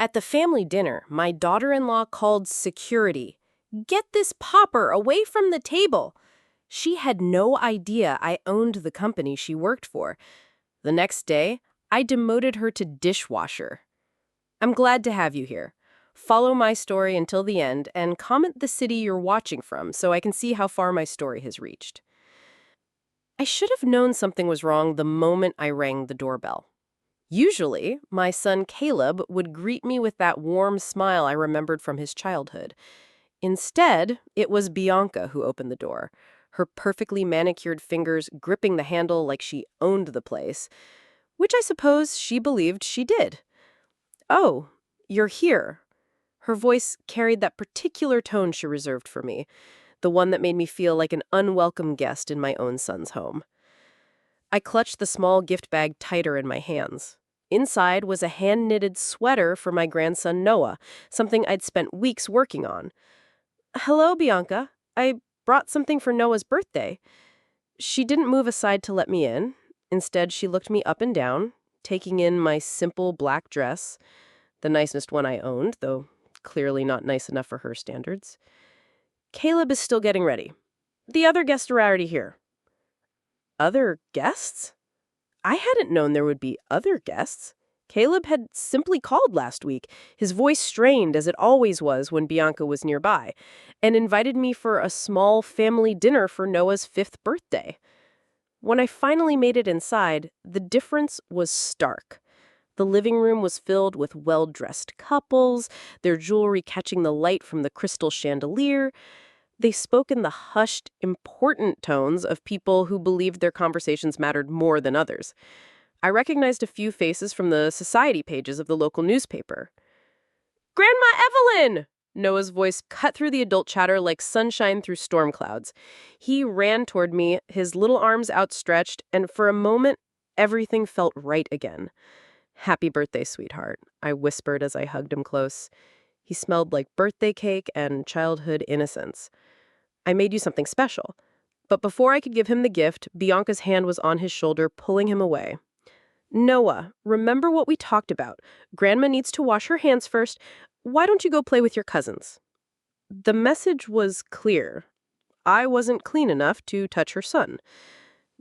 At the family dinner, my daughter-in-law called security. Get this Pauper away from the table! She had no idea I owned the company she worked for. The next day, I demoted her to dishwasher. I'm glad to have you here. Follow my story until the end and comment the city you're watching from so I can see how far my story has reached. I should have known something was wrong the moment I rang the doorbell. Usually, my son Caleb would greet me with that warm smile I remembered from his childhood. Instead, it was Bianca who opened the door, her perfectly manicured fingers gripping the handle like she owned the place, which I suppose she believed she did. "Oh, you're here." Her voice carried that particular tone she reserved for me, the one that made me feel like an unwelcome guest in my own son's home. I clutched the small gift bag tighter in my hands. Inside was a hand-knitted sweater for my grandson Noah, something I'd spent weeks working on. "Hello, Bianca. I brought something for Noah's birthday." She didn't move aside to let me in. Instead, she looked me up and down, taking in my simple black dress, the nicest one I owned, though clearly not nice enough for her standards. "Caleb is still getting ready. The other guests are already here." Other guests? I hadn't known there would be other guests. Caleb had simply called last week, his voice strained as it always was when Bianca was nearby, and invited me for a small family dinner for Noah's 5th birthday. When I finally made it inside, the difference was stark. The living room was filled with well-dressed couples, their jewelry catching the light from the crystal chandelier. They spoke in the hushed, important tones of people who believed their conversations mattered more than others. I recognized a few faces from the society pages of the local newspaper. "Grandma Evelyn!" Noah's voice cut through the adult chatter like sunshine through storm clouds. He ran toward me, his little arms outstretched, and for a moment, everything felt right again. "Happy birthday, sweetheart," I whispered as I hugged him close. He smelled like birthday cake and childhood innocence. "I made you something special." But before I could give him the gift, Bianca's hand was on his shoulder, pulling him away. "Noah, remember what we talked about. Grandma needs to wash her hands first. Why don't you go play with your cousins?" The message was clear. I wasn't clean enough to touch her son.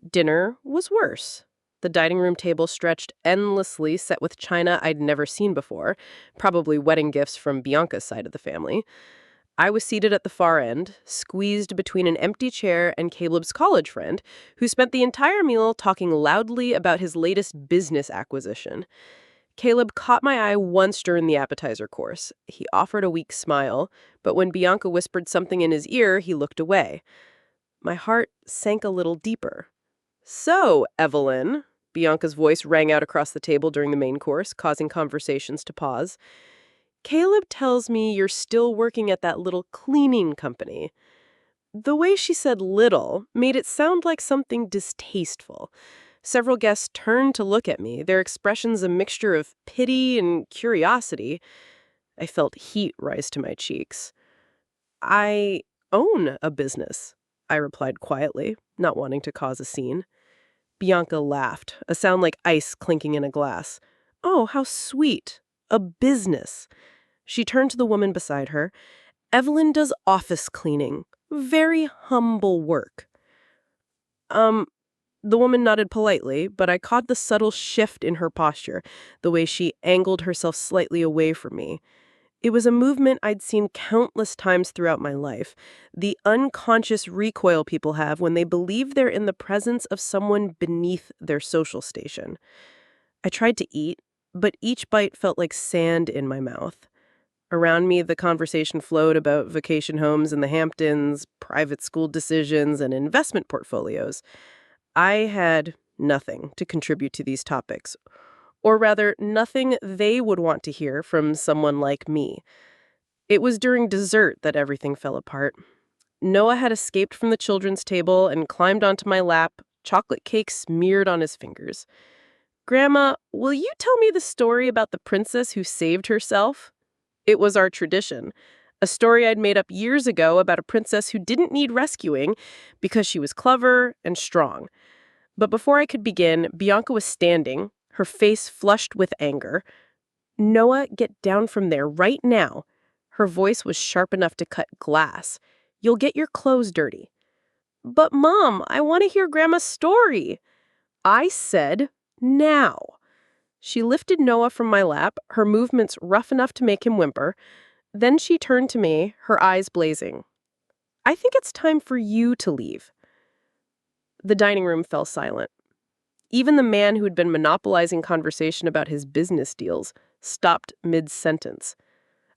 Dinner was worse. The dining room table stretched endlessly, set with china I'd never seen before, probably wedding gifts from Bianca's side of the family. I was seated at the far end, squeezed between an empty chair and Caleb's college friend, who spent the entire meal talking loudly about his latest business acquisition. Caleb caught my eye once during the appetizer course. He offered a weak smile, but when Bianca whispered something in his ear, he looked away. My heart sank a little deeper. "So, Evelyn," Bianca's voice rang out across the table during the main course, causing conversations to pause. "Caleb tells me you're still working at that little cleaning company." The way she said little made it sound like something distasteful. Several guests turned to look at me, their expressions a mixture of pity and curiosity. I felt heat rise to my cheeks. "I own a business," I replied quietly, not wanting to cause a scene. Bianca laughed, a sound like ice clinking in a glass. "Oh, how sweet. A business." She turned to the woman beside her. "Evelyn does office cleaning. Very humble work." The woman nodded politely, but I caught the subtle shift in her posture, the way she angled herself slightly away from me. It was a movement I'd seen countless times throughout my life, the unconscious recoil people have when they believe they're in the presence of someone beneath their social station. I tried to eat, but each bite felt like sand in my mouth. Around me, the conversation flowed about vacation homes in the Hamptons, private school decisions, and investment portfolios. I had nothing to contribute to these topics, or rather, nothing they would want to hear from someone like me. It was during dessert that everything fell apart. Noah had escaped from the children's table and climbed onto my lap, chocolate cake smeared on his fingers. "Grandma, will you tell me the story about the princess who saved herself?" It was our tradition, a story I'd made up years ago about a princess who didn't need rescuing because she was clever and strong. But before I could begin, Bianca was standing, her face flushed with anger. Noah, get down from there right now. Her voice was sharp enough to cut glass. You'll get your clothes dirty. But Mom, I want to hear Grandma's story. I said, now. She lifted Noah from my lap, her movements rough enough to make him whimper. Then she turned to me, her eyes blazing. I think it's time for you to leave. The dining room fell silent. Even the man who had been monopolizing conversation about his business deals stopped mid-sentence.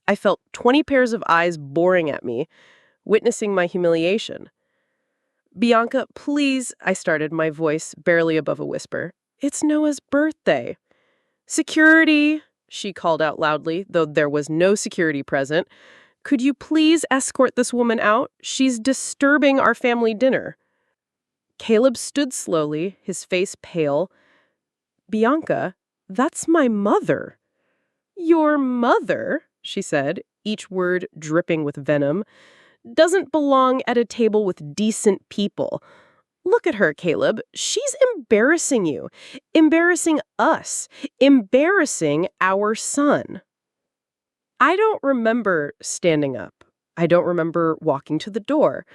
I felt 20 pairs of eyes boring at me, witnessing my humiliation. Bianca, please, I started, my voice barely above a whisper. It's Noah's birthday. Security, she called out loudly, though there was no security present. Could you please escort this woman out? She's disturbing our family dinner. Caleb stood slowly, his face pale. Bianca, that's my mother. Your mother, she said, each word dripping with venom, doesn't belong at a table with decent people. Look at her, Caleb. She's embarrassing you, embarrassing us, embarrassing our son. I don't remember standing up. I don't remember walking to the door.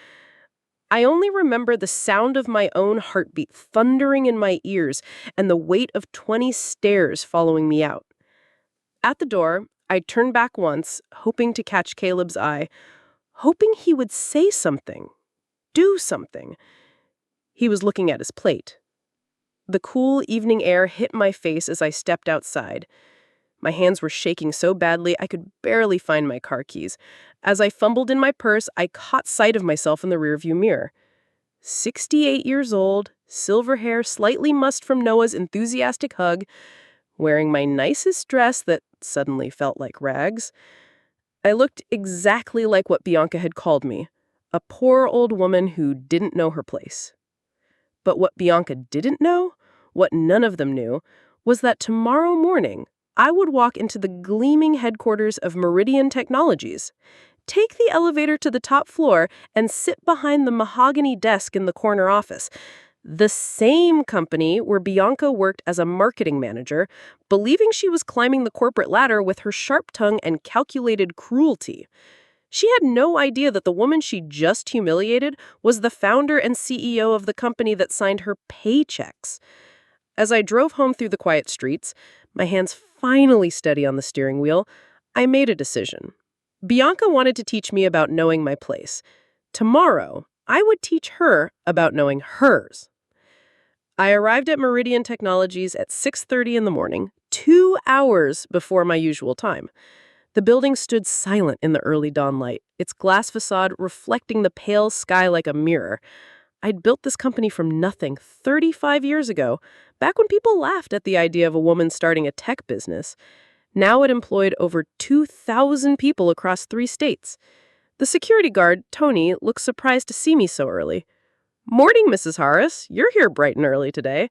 I only remember the sound of my own heartbeat thundering in my ears and the weight of 20 stares following me out. At the door, I turned back once, hoping to catch Caleb's eye, hoping he would say something, do something. He was looking at his plate. The cool evening air hit my face as I stepped outside. My hands were shaking so badly I could barely find my car keys. As I fumbled in my purse, I caught sight of myself in the rearview mirror. 68 years old, silver hair slightly mussed from Noah's enthusiastic hug, wearing my nicest dress that suddenly felt like rags. I looked exactly like what Bianca had called me, a poor old woman who didn't know her place. But what Bianca didn't know, what none of them knew, was that tomorrow morning, I would walk into the gleaming headquarters of Meridian Technologies, take the elevator to the top floor, and sit behind the mahogany desk in the corner office. The same company where Bianca worked as a marketing manager, believing she was climbing the corporate ladder with her sharp tongue and calculated cruelty. She had no idea that the woman she just humiliated was the founder and CEO of the company that signed her paychecks. As I drove home through the quiet streets, my hands finally steady on the steering wheel, I made a decision. Bianca wanted to teach me about knowing my place. Tomorrow, I would teach her about knowing hers. I arrived at Meridian Technologies at 6:30 in the morning, 2 hours before my usual time. The building stood silent in the early dawn light, its glass facade reflecting the pale sky like a mirror. I'd built this company from nothing 35 years ago, back when people laughed at the idea of a woman starting a tech business. Now it employed over 2,000 people across 3 states. The security guard, Tony, looked surprised to see me so early. "Morning, Mrs. Harris. You're here bright and early today."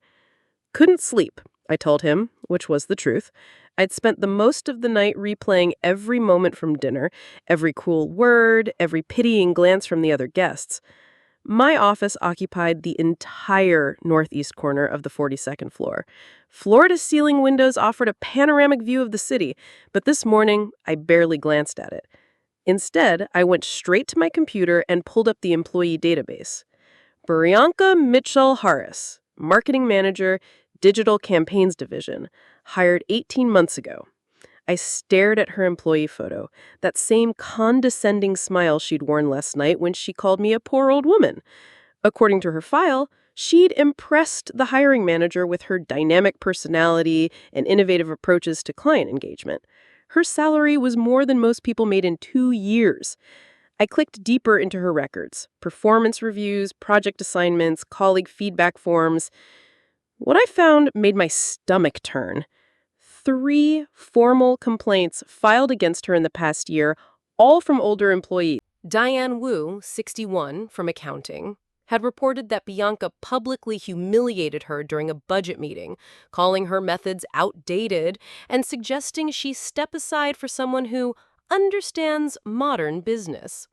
"Couldn't sleep," I told him, which was the truth. I'd spent the most of the night replaying every moment from dinner, every cruel word, every pitying glance from the other guests. My office occupied the entire northeast corner of the 42nd floor. Floor-to-ceiling windows offered a panoramic view of the city, but this morning I barely glanced at it. Instead, I went straight to my computer and pulled up the employee database. Bianca Mitchell Harris, marketing manager, digital campaigns division, hired 18 months ago. I stared at her employee photo, that same condescending smile she'd worn last night when she called me a poor old woman. According to her file, she'd impressed the hiring manager with her dynamic personality and innovative approaches to client engagement. Her salary was more than most people made in 2 years. I clicked deeper into her records, performance reviews, project assignments, colleague feedback forms. What I found made my stomach turn. 3 formal complaints filed against her in the past year, all from older employees. Diane Wu, 61, from accounting, had reported that Bianca publicly humiliated her during a budget meeting, calling her methods outdated and suggesting she step aside for someone who understands modern business.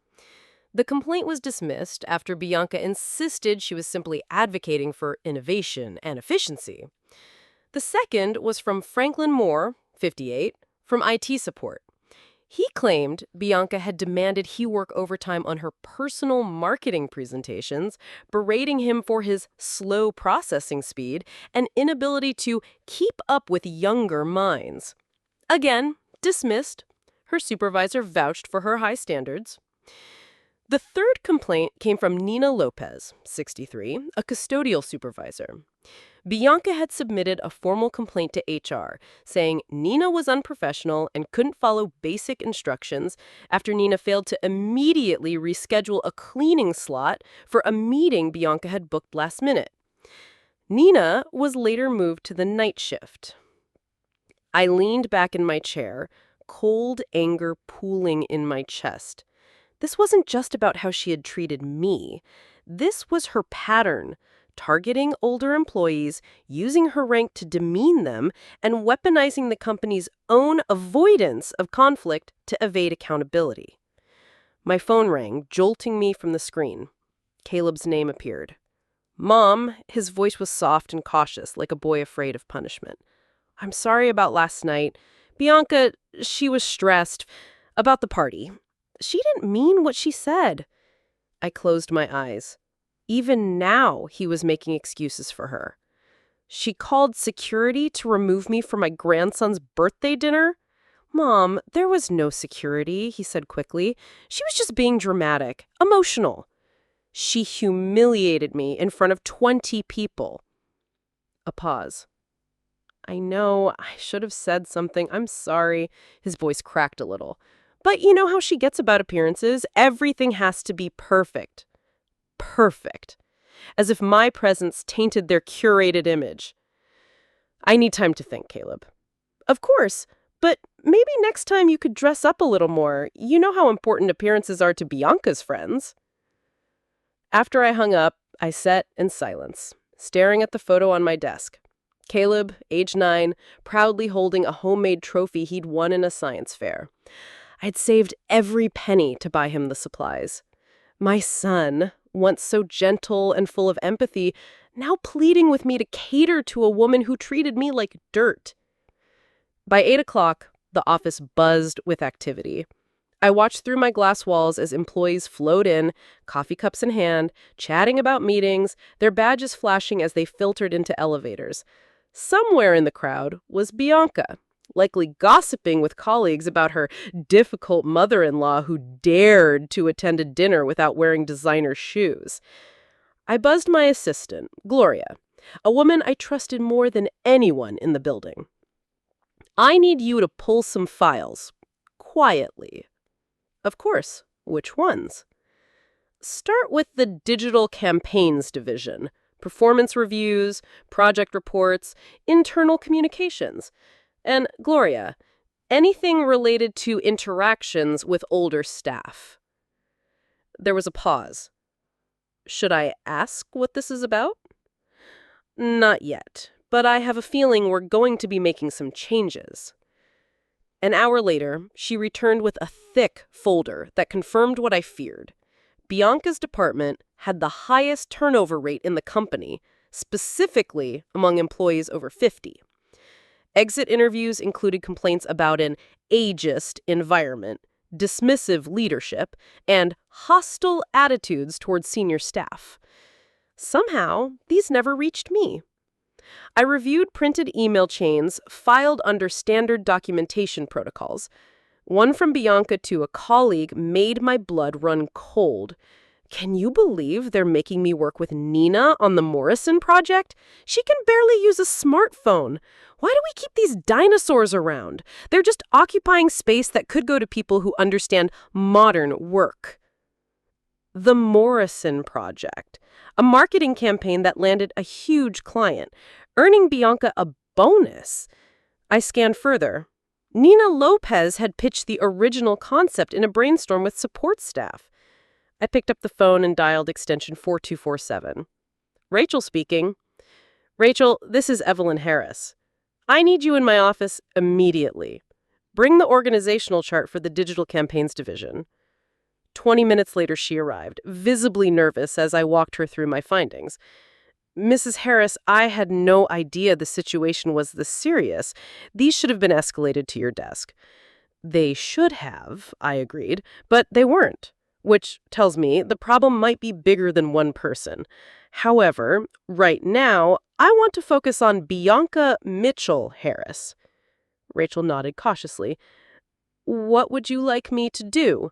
The complaint was dismissed after Bianca insisted she was simply advocating for innovation and efficiency. The second was from Franklin Moore, 58, from IT support. He claimed Bianca had demanded he work overtime on her personal marketing presentations, berating him for his slow processing speed and inability to keep up with younger minds. Again, dismissed. Her supervisor vouched for her high standards. The third complaint came from Nina Lopez, 63, a custodial supervisor. Bianca had submitted a formal complaint to HR, saying Nina was unprofessional and couldn't follow basic instructions after Nina failed to immediately reschedule a cleaning slot for a meeting Bianca had booked last minute. Nina was later moved to the night shift. I leaned back in my chair, cold anger pooling in my chest. This wasn't just about how she had treated me. This was her pattern, targeting older employees, using her rank to demean them, and weaponizing the company's own avoidance of conflict to evade accountability. My phone rang, jolting me from the screen. Caleb's name appeared. "Mom," his voice was soft and cautious, like a boy afraid of punishment. "I'm sorry about last night. Bianca, she was stressed about the party. She didn't mean what she said." I closed my eyes. Even now, he was making excuses for her. "She called security to remove me from my grandson's birthday dinner?" "Mom, there was no security," he said quickly. "She was just being dramatic, emotional. She humiliated me in front of 20 people." A pause. "I know, I should have said something. I'm sorry." His voice cracked a little. "But you know how she gets about appearances? Everything has to be perfect. Perfect. As if my presence tainted their curated image." "I need time to think, Caleb." "Of course, but maybe next time you could dress up a little more. You know how important appearances are to Bianca's friends." After I hung up, I sat in silence, staring at the photo on my desk. Caleb, age 9, proudly holding a homemade trophy he'd won in a science fair. I'd saved every penny to buy him the supplies. My son, once so gentle and full of empathy, now pleading with me to cater to a woman who treated me like dirt. By 8 o'clock, the office buzzed with activity. I watched through my glass walls as employees flowed in, coffee cups in hand, chatting about meetings, their badges flashing as they filtered into elevators. Somewhere in the crowd was Bianca, likely gossiping with colleagues about her difficult mother-in-law who dared to attend a dinner without wearing designer shoes. I buzzed my assistant, Gloria, a woman I trusted more than anyone in the building. "I need you to pull some files. Quietly." "Of course. Which ones?" "Start with the digital campaigns division. Performance reviews, project reports, internal communications. And, Gloria, anything related to interactions with older staff." There was a pause. "Should I ask what this is about?" "Not yet, but I have a feeling we're going to be making some changes." An hour later, she returned with a thick folder that confirmed what I feared. Bianca's department had the highest turnover rate in the company, specifically among employees over 50. Exit interviews included complaints about an ageist environment, dismissive leadership, and hostile attitudes towards senior staff. Somehow, these never reached me. I reviewed printed email chains filed under standard documentation protocols. One from Bianca to a colleague made my blood run cold. "Can you believe they're making me work with Nina on the Morrison project? She can barely use a smartphone. Why do we keep these dinosaurs around? They're just occupying space that could go to people who understand modern work." The Morrison project, a marketing campaign that landed a huge client, earning Bianca a bonus. I scanned further. Nina Lopez had pitched the original concept in a brainstorm with support staff. I picked up the phone and dialed extension 4247. "Rachel speaking." "Rachel, this is Evelyn Harris. I need you in my office immediately. Bring the organizational chart for the digital campaigns division." 20 minutes later, she arrived, visibly nervous as I walked her through my findings. Mrs. Harris, I had no idea the situation was this serious. These should have been escalated to your desk. They should have, I agreed, but they weren't, which tells me the problem might be bigger than one person. However, right now, I want to focus on Bianca Mitchell Harris. Rachel nodded cautiously. What would you like me to do?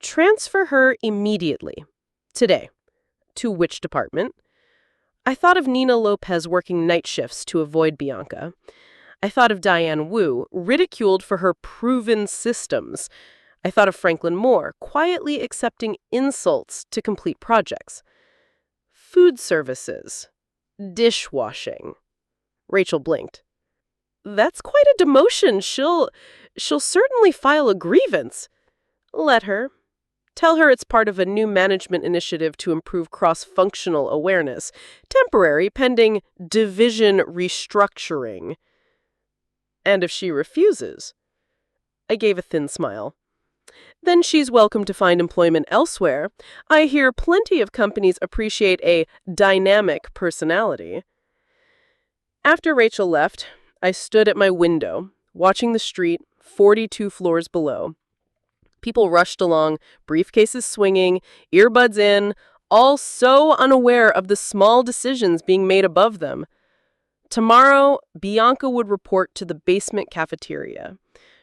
Transfer her immediately. Today. To which department? I thought of Nina Lopez working night shifts to avoid Bianca. I thought of Diane Wu, ridiculed for her proven systems. I thought of Franklin Moore, quietly accepting insults to complete projects. Food services. Dishwashing. Rachel blinked. That's quite a demotion. She'll certainly file a grievance. Let her. Tell her it's part of a new management initiative to improve cross-functional awareness. Temporary, pending division restructuring. And if she refuses? I gave a thin smile. Then she's welcome to find employment elsewhere. I hear plenty of companies appreciate a dynamic personality. After Rachel left, I stood at my window, watching the street 42 floors below. People rushed along, briefcases swinging, earbuds in, all so unaware of the small decisions being made above them. Tomorrow, Bianca would report to the basement cafeteria.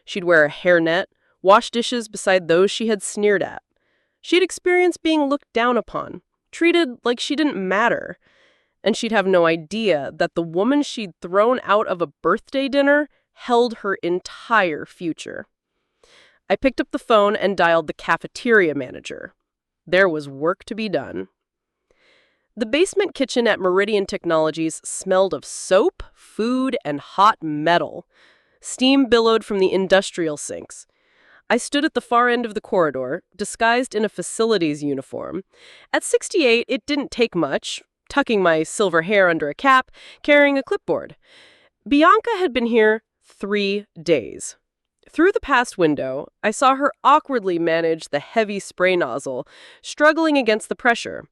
She'd wear a hairnet, wash dishes beside those she had sneered at. She'd experience being looked down upon, treated like she didn't matter. And she'd have no idea that the woman she'd thrown out of a birthday dinner held her entire future. I picked up the phone and dialed the cafeteria manager. There was work to be done. The basement kitchen at Meridian Technologies smelled of soap, food, and hot metal. Steam billowed from the industrial sinks. I stood at the far end of the corridor, disguised in a facilities uniform. At 68, it didn't take much, tucking my silver hair under a cap, carrying a clipboard. Bianca had been here 3 days. Through the past window, I saw her awkwardly manage the heavy spray nozzle, struggling against the pressure.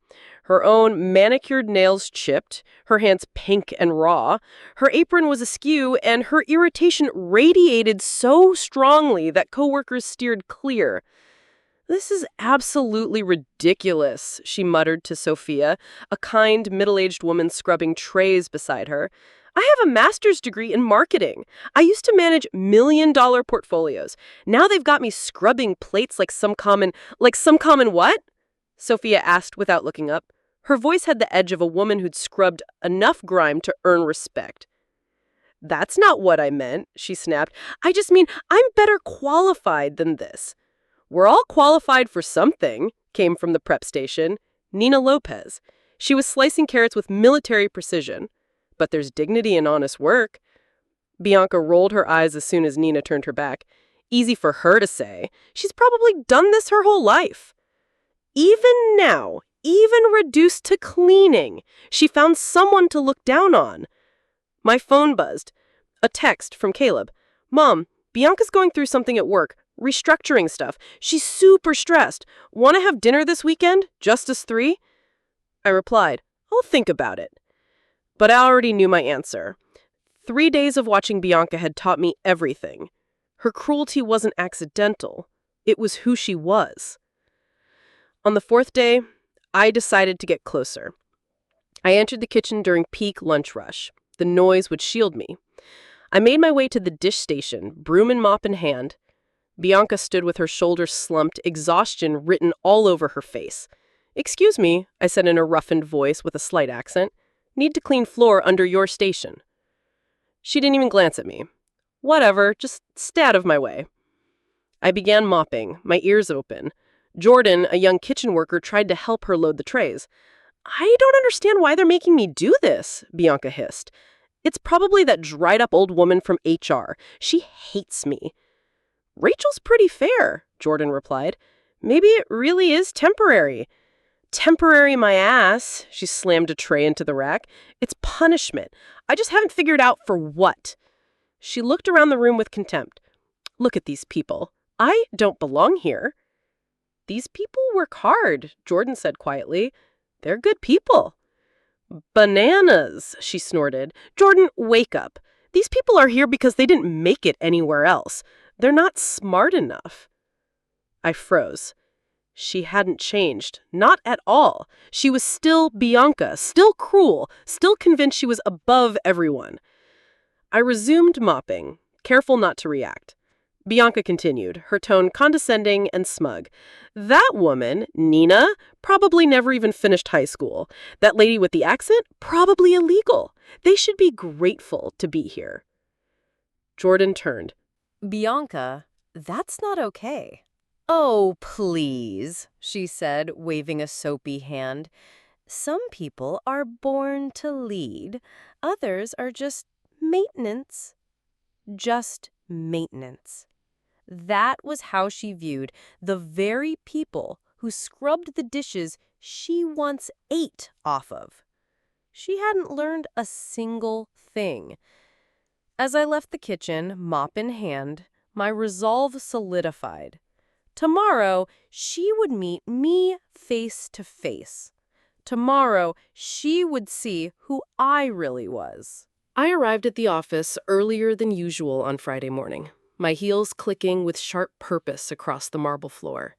Her own manicured nails chipped, her hands pink and raw. Her apron was askew, and her irritation radiated so strongly that coworkers steered clear. "This is absolutely ridiculous," she muttered to Sophia, a kind, middle-aged woman scrubbing trays beside her. "I have a master's degree in marketing. I used to manage million-dollar portfolios. Now they've got me scrubbing plates like some common what?" Sophia asked without looking up. Her voice had the edge of a woman who'd scrubbed enough grime to earn respect. "That's not what I meant," she snapped. "I just mean I'm better qualified than this." "We're all qualified for something," came from the prep station. Nina Lopez. She was slicing carrots with military precision. "But there's dignity in honest work." Bianca rolled her eyes as soon as Nina turned her back. Easy for her to say. She's probably done this her whole life. Even now, even reduced to cleaning, she found someone to look down on. My phone buzzed. A text from Caleb. "Mom, Bianca's going through something at work. Restructuring stuff. She's super stressed. Want to have dinner this weekend? Just us 3? I replied, "I'll think about it." But I already knew my answer. 3 days of watching Bianca had taught me everything. Her cruelty wasn't accidental. It was who she was. On the 4th day, I decided to get closer. I entered the kitchen during peak lunch rush. The noise would shield me. I made my way to the dish station, broom and mop in hand. Bianca stood with her shoulders slumped, exhaustion written all over her face. "Excuse me," I said in a roughened voice with a slight accent. "Need to clean floor under your station." She didn't even glance at me. "Whatever, just stay out of my way." I began mopping, my ears open. Jordan, a young kitchen worker, tried to help her load the trays. "I don't understand why they're making me do this," Bianca hissed. "It's probably that dried-up old woman from HR. She hates me." "Rachel's pretty fair," Jordan replied. "Maybe it really is temporary." "Temporary my ass." She slammed a tray into the rack. "It's punishment. I just haven't figured out for what." She looked around the room with contempt. "Look at these people. I don't belong here." "These people work hard," Jordan said quietly. "They're good people." Bananas, she snorted. Jordan, wake up. These people are here because they didn't make it anywhere else. They're not smart enough. I froze. She hadn't changed. Not at all. She was still Bianca, still cruel, still convinced she was above everyone. I resumed mopping, careful not to react. Bianca continued, her tone condescending and smug. That woman, Nina, probably never even finished high school. That lady with the accent, probably illegal. They should be grateful to be here. Jordan turned. Bianca, that's not okay. Oh, please, she said, waving a soapy hand. Some people are born to lead. Others are just maintenance. Just maintenance. That was how she viewed the very people who scrubbed the dishes she once ate off of. She hadn't learned a single thing. As I left the kitchen, mop in hand, my resolve solidified. Tomorrow, she would meet me face to face. Tomorrow, she would see who I really was. I arrived at the office earlier than usual on Friday morning, my heels clicking with sharp purpose across the marble floor.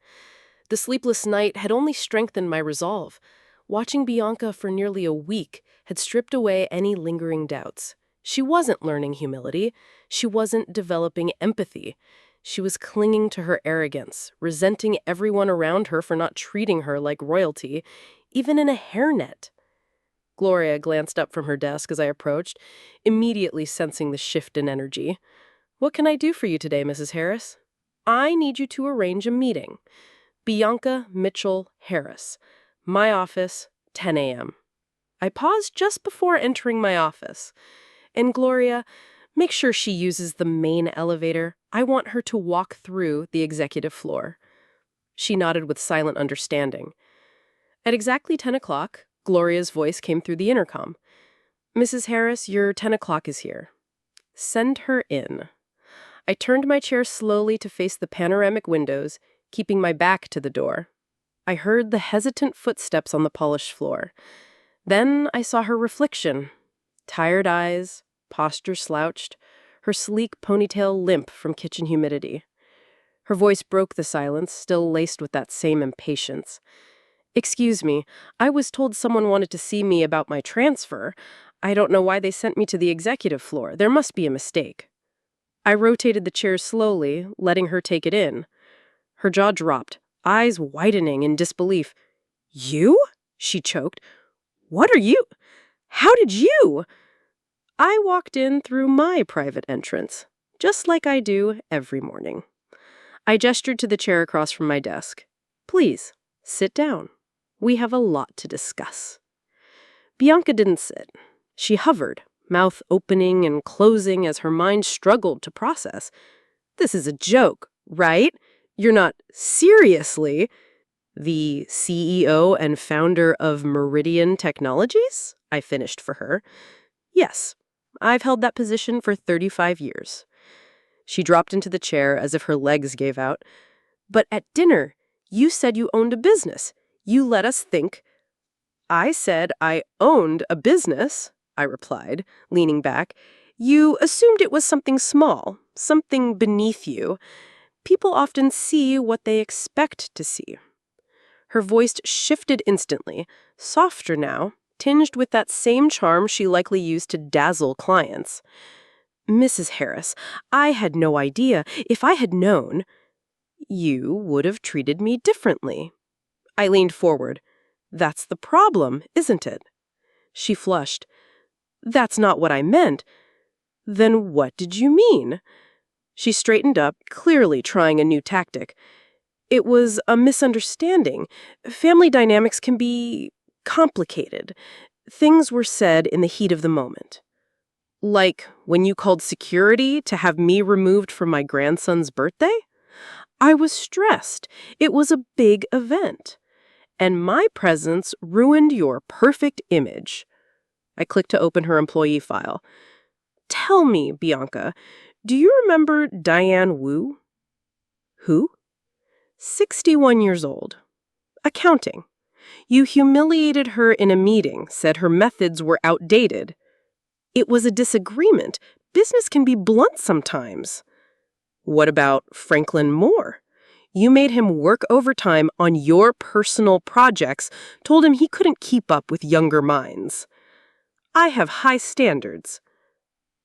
The sleepless night had only strengthened my resolve. Watching Bianca for nearly a week had stripped away any lingering doubts. She wasn't learning humility. She wasn't developing empathy. She was clinging to her arrogance, resenting everyone around her for not treating her like royalty, even in a hairnet. Gloria glanced up from her desk as I approached, immediately sensing the shift in energy. "What can I do for you today, Mrs. Harris?" "I need you to arrange a meeting. Bianca Mitchell Harris. My office, 10 a.m. I paused just before entering my office. "And Gloria, make sure she uses the main elevator. I want her to walk through the executive floor." She nodded with silent understanding. At exactly 10 o'clock, Gloria's voice came through the intercom. "Mrs. Harris, your 10 o'clock is here. Send her in." I turned my chair slowly to face the panoramic windows, keeping my back to the door. I heard the hesitant footsteps on the polished floor. Then I saw her reflection. Tired eyes, posture slouched, her sleek ponytail limp from kitchen humidity. Her voice broke the silence, still laced with that same impatience. "Excuse me, I was told someone wanted to see me about my transfer. I don't know why they sent me to the executive floor. There must be a mistake." I rotated the chair slowly, letting her take it in. Her jaw dropped, eyes widening in disbelief. "You?" she choked. "What are you? How did you?" I walked in through my private entrance, just like I do every morning. I gestured to the chair across from my desk. "Please, sit down. We have a lot to discuss." Bianca didn't sit. She hovered, mouth opening and closing as her mind struggled to process. "This is a joke, right? You're not seriously the CEO and founder of Meridian Technologies?" I finished for her. "Yes, I've held that position for 35 years. She dropped into the chair as if her legs gave out. "But at dinner, you said you owned a business. You let us think—" "I said I owned a business," I replied, leaning back. "You assumed it was something small, something beneath you. People often see what they expect to see." Her voice shifted instantly, softer now, tinged with that same charm she likely used to dazzle clients. "Mrs. Harris, I had no idea. If I had known—" "You would have treated me differently." I leaned forward. "That's the problem, isn't it?" She flushed. "That's not what I meant." "Then what did you mean?" She straightened up, clearly trying a new tactic. "It was a misunderstanding. Family dynamics can be complicated. Things were said in the heat of the moment. Like when you called security to have me removed from my grandson's birthday? I was stressed. It was a big event. And my presence ruined your perfect image." I clicked to open her employee file. "Tell me, Bianca, do you remember Diane Wu?" "Who?" 61 years old. Accounting. You humiliated her in a meeting, said her methods were outdated. It was a disagreement. Business can be blunt sometimes. What about Franklin Moore? You made him work overtime on your personal projects, told him he couldn't keep up with younger minds. I have high standards.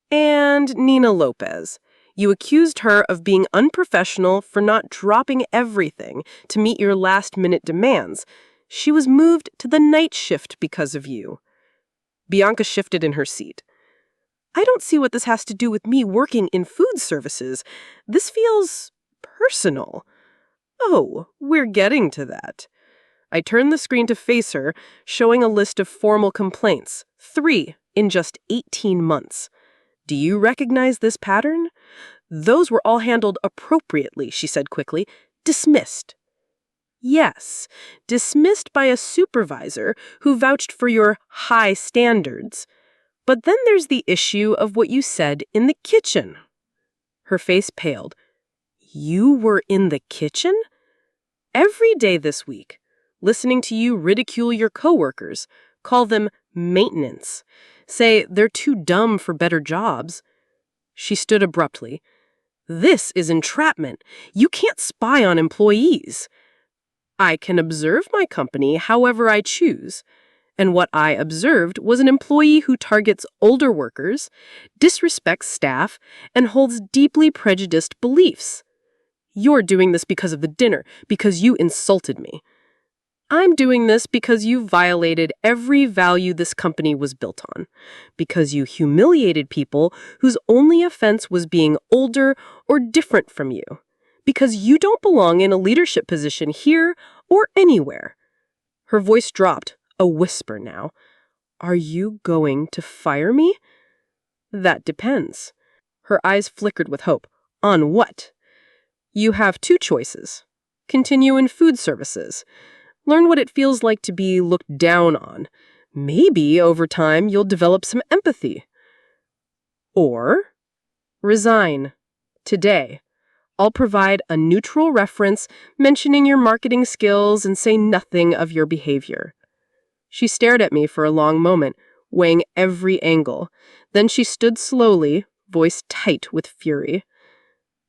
And Nina Lopez. You accused her of being unprofessional for not dropping everything to meet your last-minute demands. She was moved to the night shift because of you. Bianca shifted in her seat. I don't see what this has to do with me working in food services. This feels personal. Oh, we're getting to that. I turned the screen to face her, showing a list of formal complaints, 3 in just 18 months. Do you recognize this pattern? Those were all handled appropriately, she said quickly. Dismissed. Yes, dismissed by a supervisor who vouched for your high standards. But then there's the issue of what you said in the kitchen. Her face paled. You were in the kitchen? Every day this week, listening to you ridicule your coworkers, call them maintenance, say they're too dumb for better jobs. She stood abruptly. This is entrapment. You can't spy on employees. I can observe my company however I choose. And what I observed was an employee who targets older workers, disrespects staff, and holds deeply prejudiced beliefs. You're doing this because of the dinner, because you insulted me. I'm doing this because you violated every value this company was built on, because you humiliated people whose only offense was being older or different from you, because you don't belong in a leadership position here or anywhere. Her voice dropped, a whisper now. Are you going to fire me? That depends. Her eyes flickered with hope. On what? You have 2 choices. Continue in food services. Learn what it feels like to be looked down on. Maybe over time you'll develop some empathy. Or resign. Today. I'll provide a neutral reference mentioning your marketing skills and say nothing of your behavior. She stared at me for a long moment, weighing every angle. Then she stood slowly, voice tight with fury.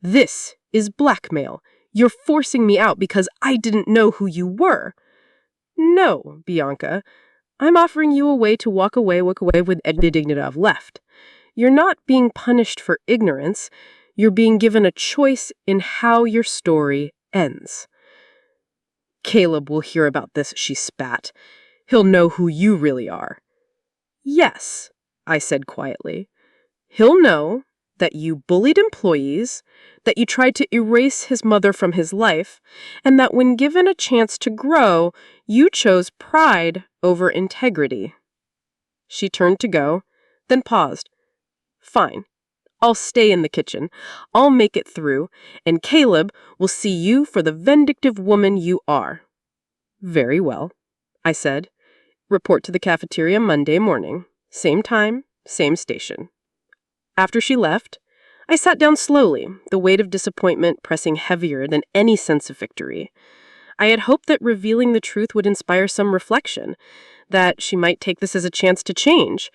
This is blackmail. You're forcing me out because I didn't know who you were. No, Bianca. I'm offering you a way to walk away with any dignity I've left. You're not being punished for ignorance. You're being given a choice in how your story ends. Caleb will hear about this, she spat. He'll know who you really are. Yes, I said quietly. He'll know that you bullied employees, that you tried to erase his mother from his life, and that when given a chance to grow, you chose pride over integrity. She turned to go, then paused. Fine. I'll stay in the kitchen. I'll make it through, and Caleb will see you for the vindictive woman you are. Very well, I said. Report to the cafeteria Monday morning. Same time, same station. After she left, I sat down slowly, the weight of disappointment pressing heavier than any sense of victory. I had hoped that revealing the truth would inspire some reflection, that she might take this as a chance to change.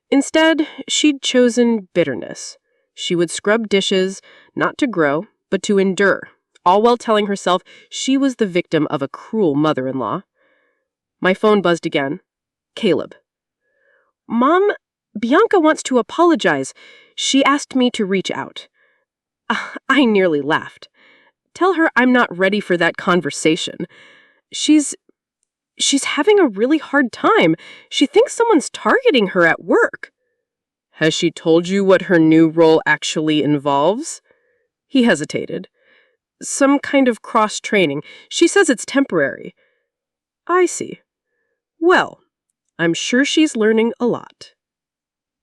Instead, she'd chosen bitterness. She would scrub dishes, not to grow, but to endure, all while telling herself she was the victim of a cruel mother-in-law. My phone buzzed again. Caleb. Mom, Bianca wants to apologize. She asked me to reach out. I nearly laughed. Tell her I'm not ready for that conversation. She's having a really hard time. She thinks someone's targeting her at work. Has she told you what her new role actually involves? He hesitated. Some kind of cross-training. She says it's temporary. I see. Well, I'm sure she's learning a lot.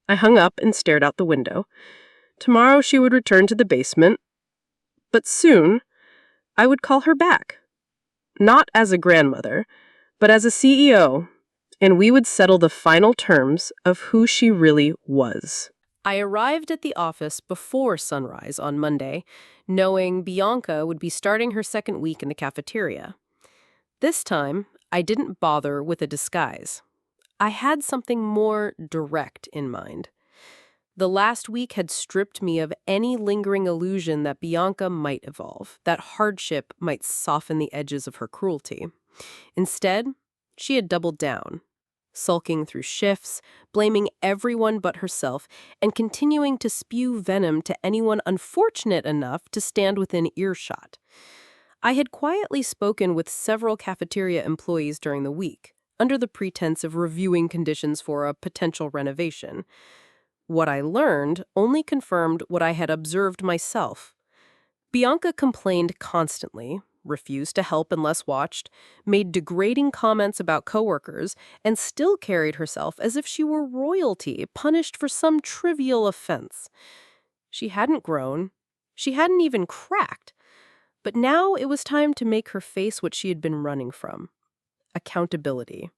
I hung up and stared out the window. Tomorrow she would return to the basement. But soon, I would call her back. Not as a grandmother, but as a CEO, and we would settle the final terms of who she really was. I arrived at the office before sunrise on Monday, knowing Bianca would be starting her second week in the cafeteria. This time, I didn't bother with a disguise. I had something more direct in mind. The last week had stripped me of any lingering illusion that Bianca might evolve, that hardship might soften the edges of her cruelty. Instead, she had doubled down, sulking through shifts, blaming everyone but herself, and continuing to spew venom to anyone unfortunate enough to stand within earshot. I had quietly spoken with several cafeteria employees during the week, under the pretense of reviewing conditions for a potential renovation. What I learned only confirmed what I had observed myself. Bianca complained constantly, refused to help unless watched, made degrading comments about coworkers, and still carried herself as if she were royalty, punished for some trivial offense. She hadn't grown. She hadn't even cracked. But now it was time to make her face what she had been running from: accountability.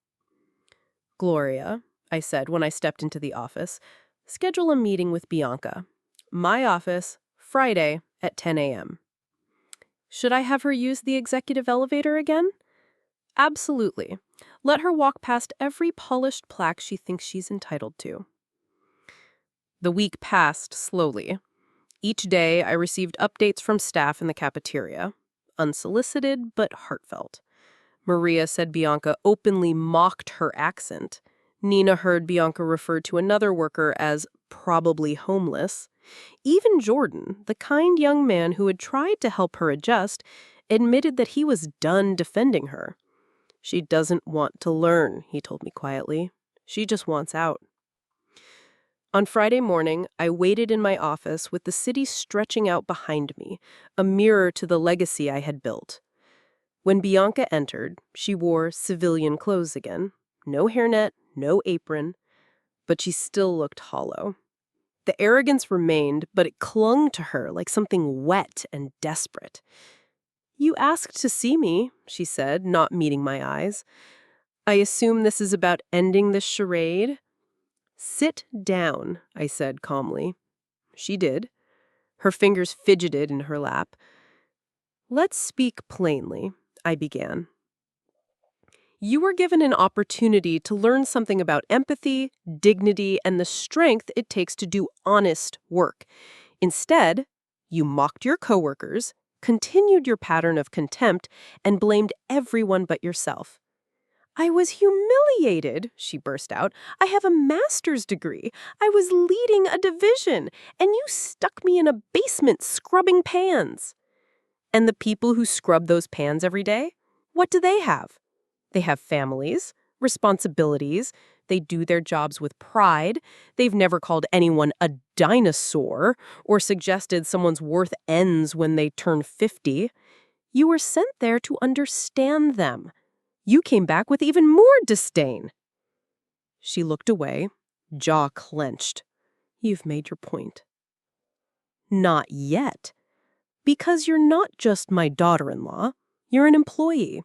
"Gloria," I said when I stepped into the office, "schedule a meeting with Bianca. My office, Friday at 10 a.m. Should I have her use the executive elevator again? Absolutely. Let her walk past every polished plaque she thinks she's entitled to." The week passed slowly. Each day, I received updates from staff in the cafeteria. Unsolicited, but heartfelt. Maria said Bianca openly mocked her accent. Nina heard Bianca refer to another worker as probably homeless. Even Jordan, the kind young man who had tried to help her adjust, admitted that he was done defending her. "She doesn't want to learn," he told me quietly. "She just wants out." On Friday morning, I waited in my office with the city stretching out behind me, a mirror to the legacy I had built. When Bianca entered, she wore civilian clothes again. No hairnet, no apron, but she still looked hollow. The arrogance remained, but it clung to her like something wet and desperate. "You asked to see me," she said, not meeting my eyes. "I assume this is about ending this charade?" "Sit down," I said calmly. She did. Her fingers fidgeted in her lap. "Let's speak plainly," I began. "You were given an opportunity to learn something about empathy, dignity, and the strength it takes to do honest work. Instead, you mocked your coworkers, continued your pattern of contempt, and blamed everyone but yourself." "I was humiliated," she burst out. "I have a master's degree. I was leading a division, and you stuck me in a basement scrubbing pans." "And the people who scrub those pans every day? What do they have? They have families, responsibilities. They do their jobs with pride. They've never called anyone a dinosaur or suggested someone's worth ends when they turn 50. You were sent there to understand them. You came back with even more disdain." She looked away, jaw clenched. "You've made your point." "Not yet. Because you're not just my daughter-in-law. You're an employee.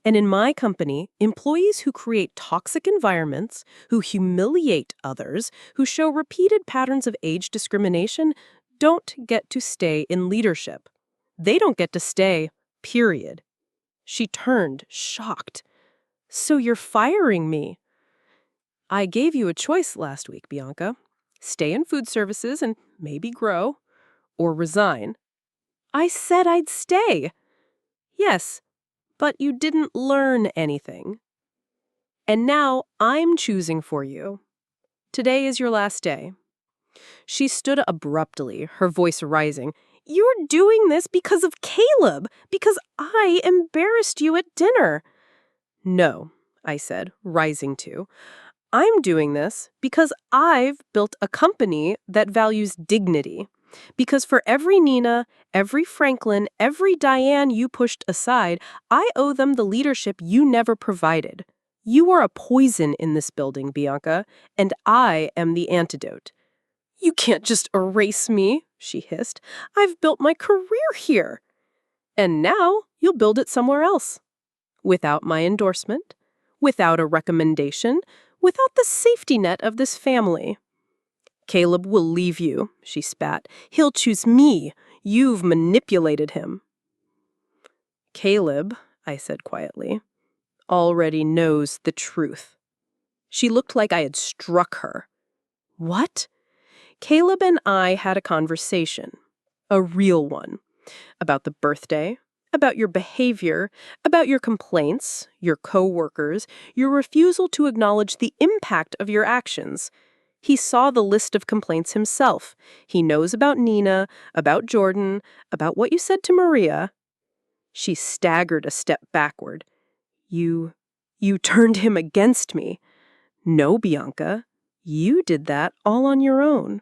And in my company, employees who create toxic environments, who humiliate others, who show repeated patterns of age discrimination, don't get to stay in leadership. They don't get to stay, period." She turned, shocked. "So you're firing me?" "I gave you a choice last week, Bianca. Stay in food services and maybe grow, or resign." "I said I'd stay." "Yes, but you didn't learn anything. And now I'm choosing for you. Today is your last day." She stood abruptly, her voice rising. "You're doing this because of Caleb, because I embarrassed you at dinner." "No," I said, rising too. "I'm doing this because I've built a company that values dignity. Because for every Nina, every Franklin, every Diane you pushed aside, I owe them the leadership you never provided. You are a poison in this building, Bianca, and I am the antidote." "You can't just erase me," she hissed. "I've built my career here." "And now you'll build it somewhere else. Without my endorsement, without a recommendation, without the safety net of this family." "Caleb will leave you," she spat. "He'll choose me. You've manipulated him." "Caleb," I said quietly, already knows the truth." She looked like I had struck her. What? Caleb and I had a conversation, a real one, about the birthday, about your behavior, about your complaints, your coworkers, your refusal to acknowledge the impact of your actions. He saw the list of complaints himself. He knows about Nina, about Jordan, about what you said to Maria. She staggered a step backward. You turned him against me. No, Bianca, you did that all on your own.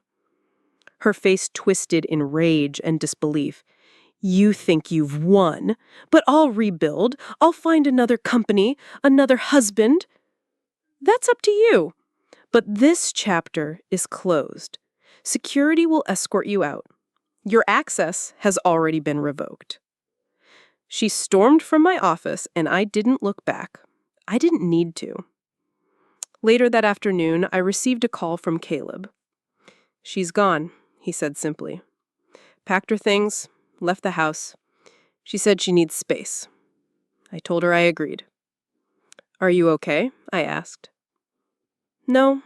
Her face twisted in rage and disbelief. You think you've won, but I'll rebuild. I'll find another company, another husband. That's up to you. But this chapter is closed. Security will escort you out. Your access has already been revoked. She stormed from my office, and I didn't look back. I didn't need to. Later that afternoon, I received a call from Caleb. "She's gone," he said simply. "Packed her things, left the house. She said she needs space." I told her I agreed. "Are you okay?" I asked. "No,"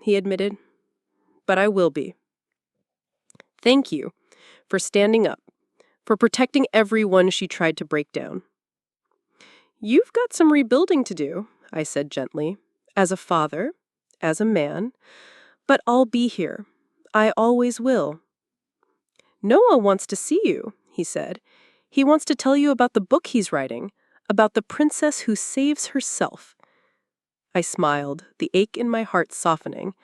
he admitted, "but I will be. Thank you for standing up, for protecting everyone she tried to break down." "You've got some rebuilding to do," I said gently, "as a father, as a man, but I'll be here. I always will." "Noah wants to see you," he said. "He wants to tell you about the book he's writing, about the princess who saves herself." I smiled, the ache in my heart softening.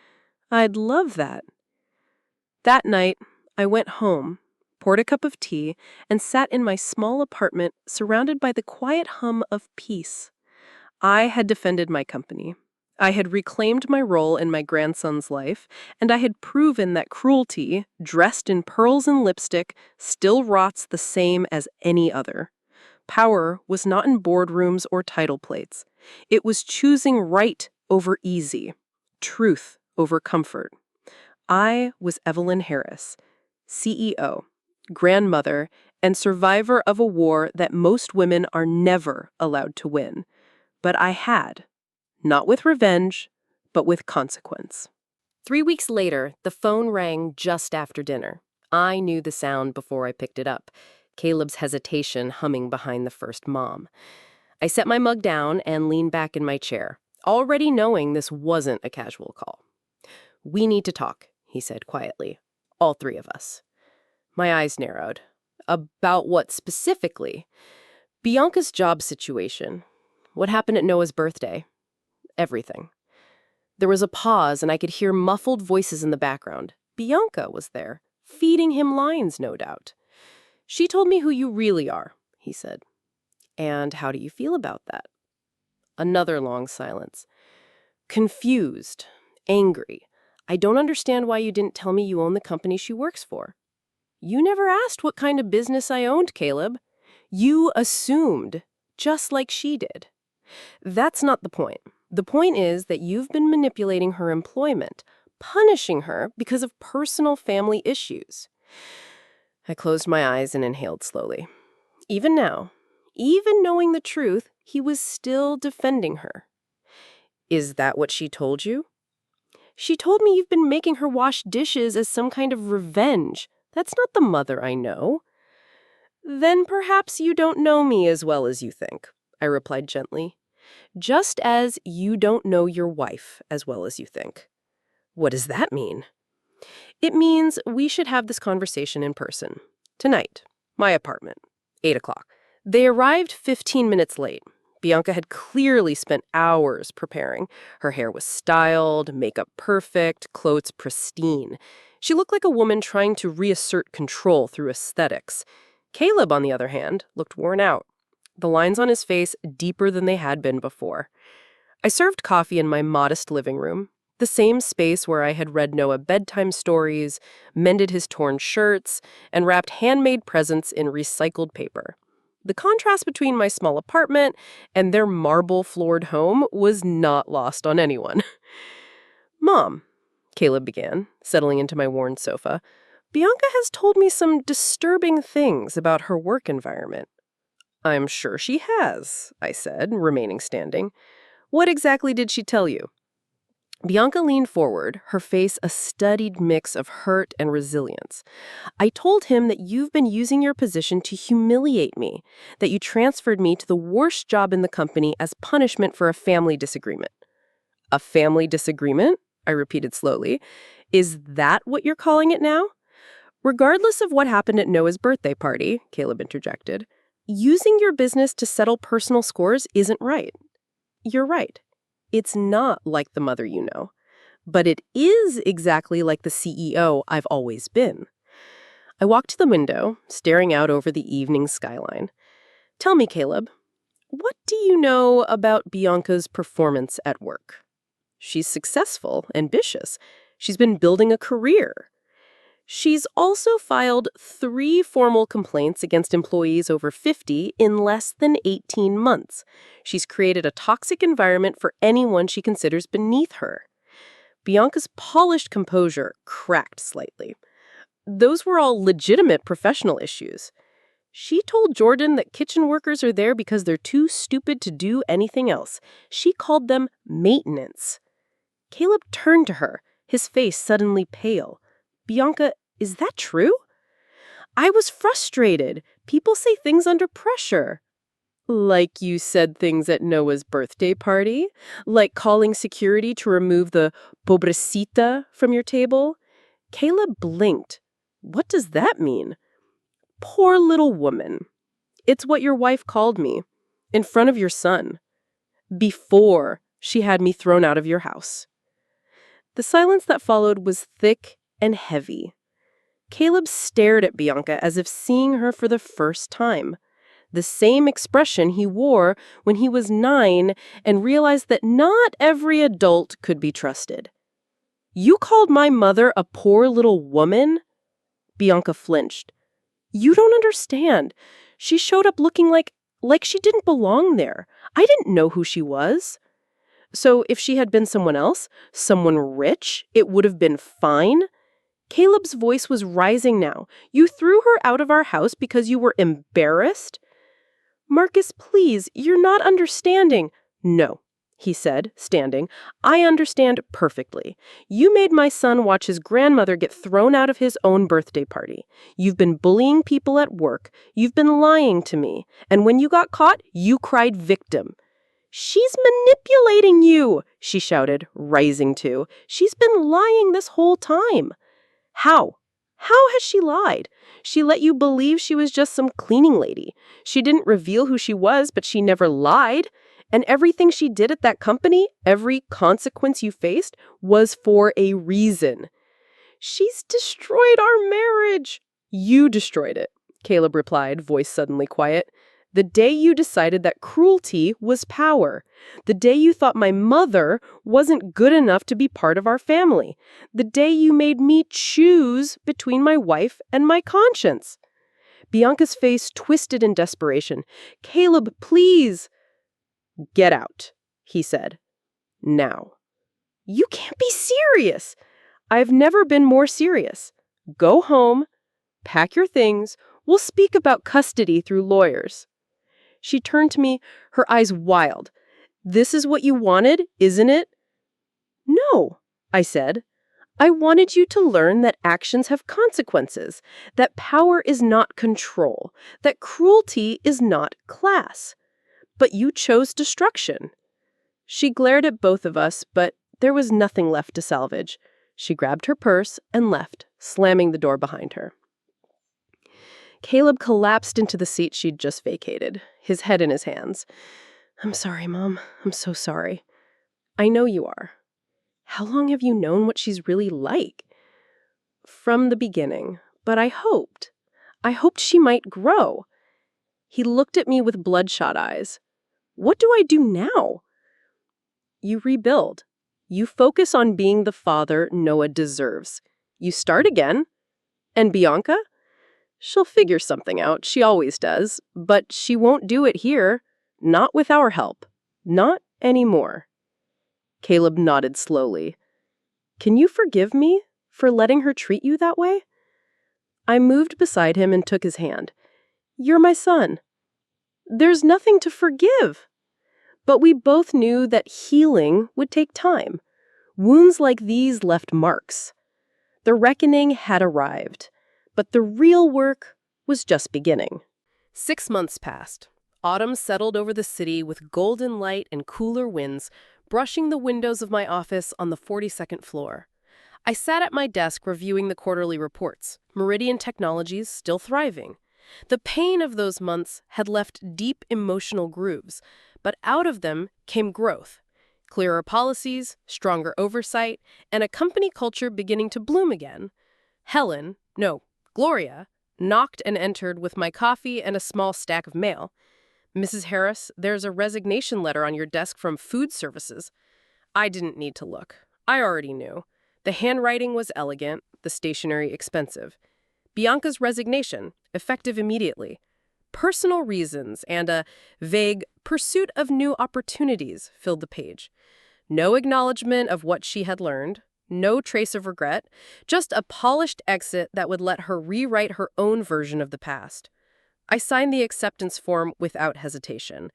I'd love that. That night, I went home, poured a cup of tea, and sat in my small apartment surrounded by the quiet hum of peace. I had defended my company. I had reclaimed my role in my grandson's life, and I had proven that cruelty, dressed in pearls and lipstick, still rots the same as any other. Power was not in boardrooms or title plates. It was choosing right over easy, truth over comfort. I was Evelyn Harris, CEO, grandmother, and survivor of a war that most women are never allowed to win. But I had. Not with revenge, but with consequence. 3 weeks later, the phone rang just after dinner. I knew the sound before I picked it up, Caleb's hesitation humming behind the first mom. I set my mug down and leaned back in my chair, already knowing this wasn't a casual call. "We need to talk," he said quietly. "All three of us." My eyes narrowed. "About what specifically?" "Bianca's job situation. What happened at Noah's birthday. Everything." There was a pause, and I could hear muffled voices in the background. Bianca was there, feeding him lines, no doubt. "She told me who you really are," he said. "And how do you feel about that?" Another long silence. "Confused, angry. I don't understand why you didn't tell me you own the company she works for." "You never asked what kind of business I owned, Caleb. You assumed, just like she did." "That's not the point. The point is that you've been manipulating her employment, punishing her because of personal family issues." I closed my eyes and inhaled slowly. Even now, even knowing the truth, he was still defending her. "Is that what she told you?" "She told me you've been making her wash dishes as some kind of revenge. That's not the mother I know." "Then perhaps you don't know me as well as you think," I replied gently. "Just as you don't know your wife as well as you think." "What does that mean?" "It means we should have this conversation in person. Tonight. My apartment. 8 o'clock. They arrived 15 minutes late. Bianca had clearly spent hours preparing. Her hair was styled, makeup perfect, clothes pristine. She looked like a woman trying to reassert control through aesthetics. Caleb, on the other hand, looked worn out, the lines on his face deeper than they had been before. I served coffee in my modest living room, the same space where I had read Noah bedtime stories, mended his torn shirts, and wrapped handmade presents in recycled paper. The contrast between my small apartment and their marble-floored home was not lost on anyone. "Mom," Caleb began, settling into my worn sofa, "Bianca has told me some disturbing things about her work environment." I'm sure she has, I said, remaining standing. What exactly did she tell you? Bianca leaned forward, her face a studied mix of hurt and resilience. I told him that you've been using your position to humiliate me, that you transferred me to the worst job in the company as punishment for a family disagreement. A family disagreement? I repeated slowly. Is that what you're calling it now? Regardless of what happened at Noah's birthday party, Caleb interjected, using your business to settle personal scores isn't right. You're right. It's not like the mother you know. But it is exactly like the CEO I've always been. I walked to the window, staring out over the evening skyline. Tell me, Caleb, what do you know about Bianca's performance at work? She's successful, ambitious. She's been building a career. She's also filed 3 formal complaints against employees over 50 in less than 18 months. She's created a toxic environment for anyone she considers beneath her. Bianca's polished composure cracked slightly. Those were all legitimate professional issues. She told Jordan that kitchen workers are there because they're too stupid to do anything else. She called them maintenance. Caleb turned to her, his face suddenly pale. Bianca, is that true? I was frustrated. People say things under pressure. Like you said things at Noah's birthday party? Like calling security to remove the pobrecita from your table? Caleb blinked. What does that mean? Poor little woman. It's what your wife called me. In front of your son. Before she had me thrown out of your house. The silence that followed was thick and heavy. Caleb stared at Bianca as if seeing her for the first time. The same expression he wore when he was 9 and realized that not every adult could be trusted. You called my mother a poor little woman? Bianca flinched. You don't understand. She showed up looking like she didn't belong there. I didn't know who she was. So if she had been someone else, someone rich, it would have been fine? Caleb's voice was rising now. You threw her out of our house because you were embarrassed? Marcus, please, you're not understanding. No, he said, standing. I understand perfectly. You made my son watch his grandmother get thrown out of his own birthday party. You've been bullying people at work. You've been lying to me. And when you got caught, you cried victim. She's manipulating you, she shouted, rising too. She's been lying this whole time. How? How has she lied? She let you believe she was just some cleaning lady. She didn't reveal who she was, but she never lied. And everything she did at that company, every consequence you faced, was for a reason. She's destroyed our marriage. You destroyed it, Caleb replied, voice suddenly quiet. The day you decided that cruelty was power. The day you thought my mother wasn't good enough to be part of our family. The day you made me choose between my wife and my conscience. Bianca's face twisted in desperation. Caleb, please. Get out, he said. Now. You can't be serious. I've never been more serious. Go home, pack your things. We'll speak about custody through lawyers. She turned to me, her eyes wild. This is what you wanted, isn't it? No, I said. I wanted you to learn that actions have consequences, that power is not control, that cruelty is not class. But you chose destruction. She glared at both of us, but there was nothing left to salvage. She grabbed her purse and left, slamming the door behind her. Caleb collapsed into the seat she'd just vacated, his head in his hands. I'm sorry, Mom. I'm so sorry. I know you are. How long have you known what she's really like? From the beginning, but I hoped she might grow. He looked at me with bloodshot eyes. What do I do now? You rebuild. You focus on being the father Noah deserves. You start again. And Bianca? She'll figure something out. She always does. But she won't do it here. Not with our help. Not anymore. Caleb nodded slowly. Can you forgive me for letting her treat you that way? I moved beside him and took his hand. You're my son. There's nothing to forgive. But we both knew that healing would take time. Wounds like these left marks. The reckoning had arrived, but the real work was just beginning. 6 months passed. Autumn settled over the city with golden light and cooler winds, brushing the windows of my office on the 42nd floor. I sat at my desk reviewing the quarterly reports, Meridian Technologies still thriving. The pain of those months had left deep emotional grooves, but out of them came growth. Clearer policies, stronger oversight, and a company culture beginning to bloom again. Gloria, knocked and entered with my coffee and a small stack of mail. "Mrs. Harris, there's a resignation letter on your desk from Food Services." I didn't need to look. I already knew. The handwriting was elegant, the stationery expensive. Bianca's resignation, effective immediately. Personal reasons and a vague pursuit of new opportunities filled the page. No acknowledgement of what she had learned, no trace of regret, just a polished exit that would let her rewrite her own version of the past. I signed the acceptance form without hesitation.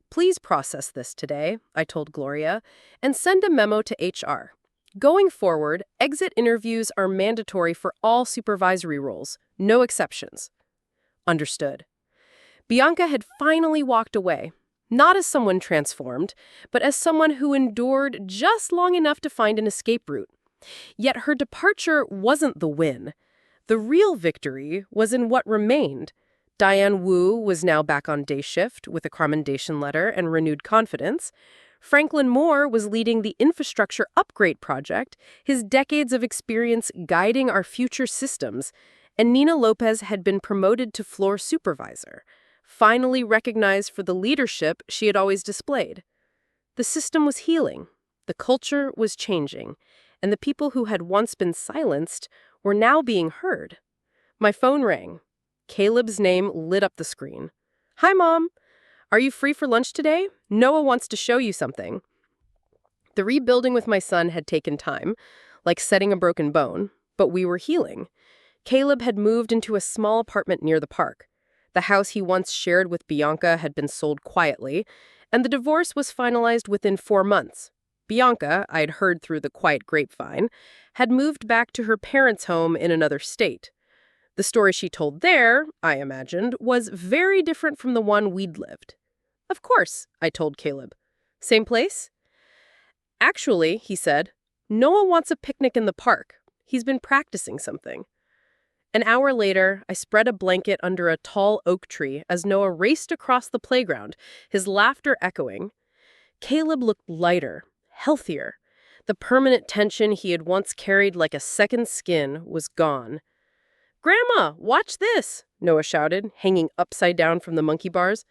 "Please process this today," I told Gloria, "and send a memo to HR. Going forward, exit interviews are mandatory for all supervisory roles, no exceptions." Understood. Bianca had finally walked away, not as someone transformed, but as someone who endured just long enough to find an escape route. Yet her departure wasn't the win. The real victory was in what remained. Diane Wu was now back on day shift with a commendation letter and renewed confidence. Franklin Moore was leading the infrastructure upgrade project, his decades of experience guiding our future systems, and Nina Lopez had been promoted to floor supervisor, finally recognized for the leadership she had always displayed. The system was healing, the culture was changing, and the people who had once been silenced were now being heard. My phone rang. Caleb's name lit up the screen. "Hi, Mom. Are you free for lunch today? Noah wants to show you something." The rebuilding with my son had taken time, like setting a broken bone, but we were healing. Caleb had moved into a small apartment near the park. The house he once shared with Bianca had been sold quietly, and the divorce was finalized within 4 months. Bianca, I'd heard through the quiet grapevine, had moved back to her parents' home in another state. The story she told there, I imagined, was very different from the one we'd lived. "Of course," I told Caleb. "Same place?" "Actually," he said, "Noah wants a picnic in the park. He's been practicing something." An hour later, I spread a blanket under a tall oak tree as Noah raced across the playground, his laughter echoing. Caleb looked lighter, healthier. The permanent tension he had once carried like a second skin was gone. "Grandma, watch this," Noah shouted, hanging upside down from the monkey bars.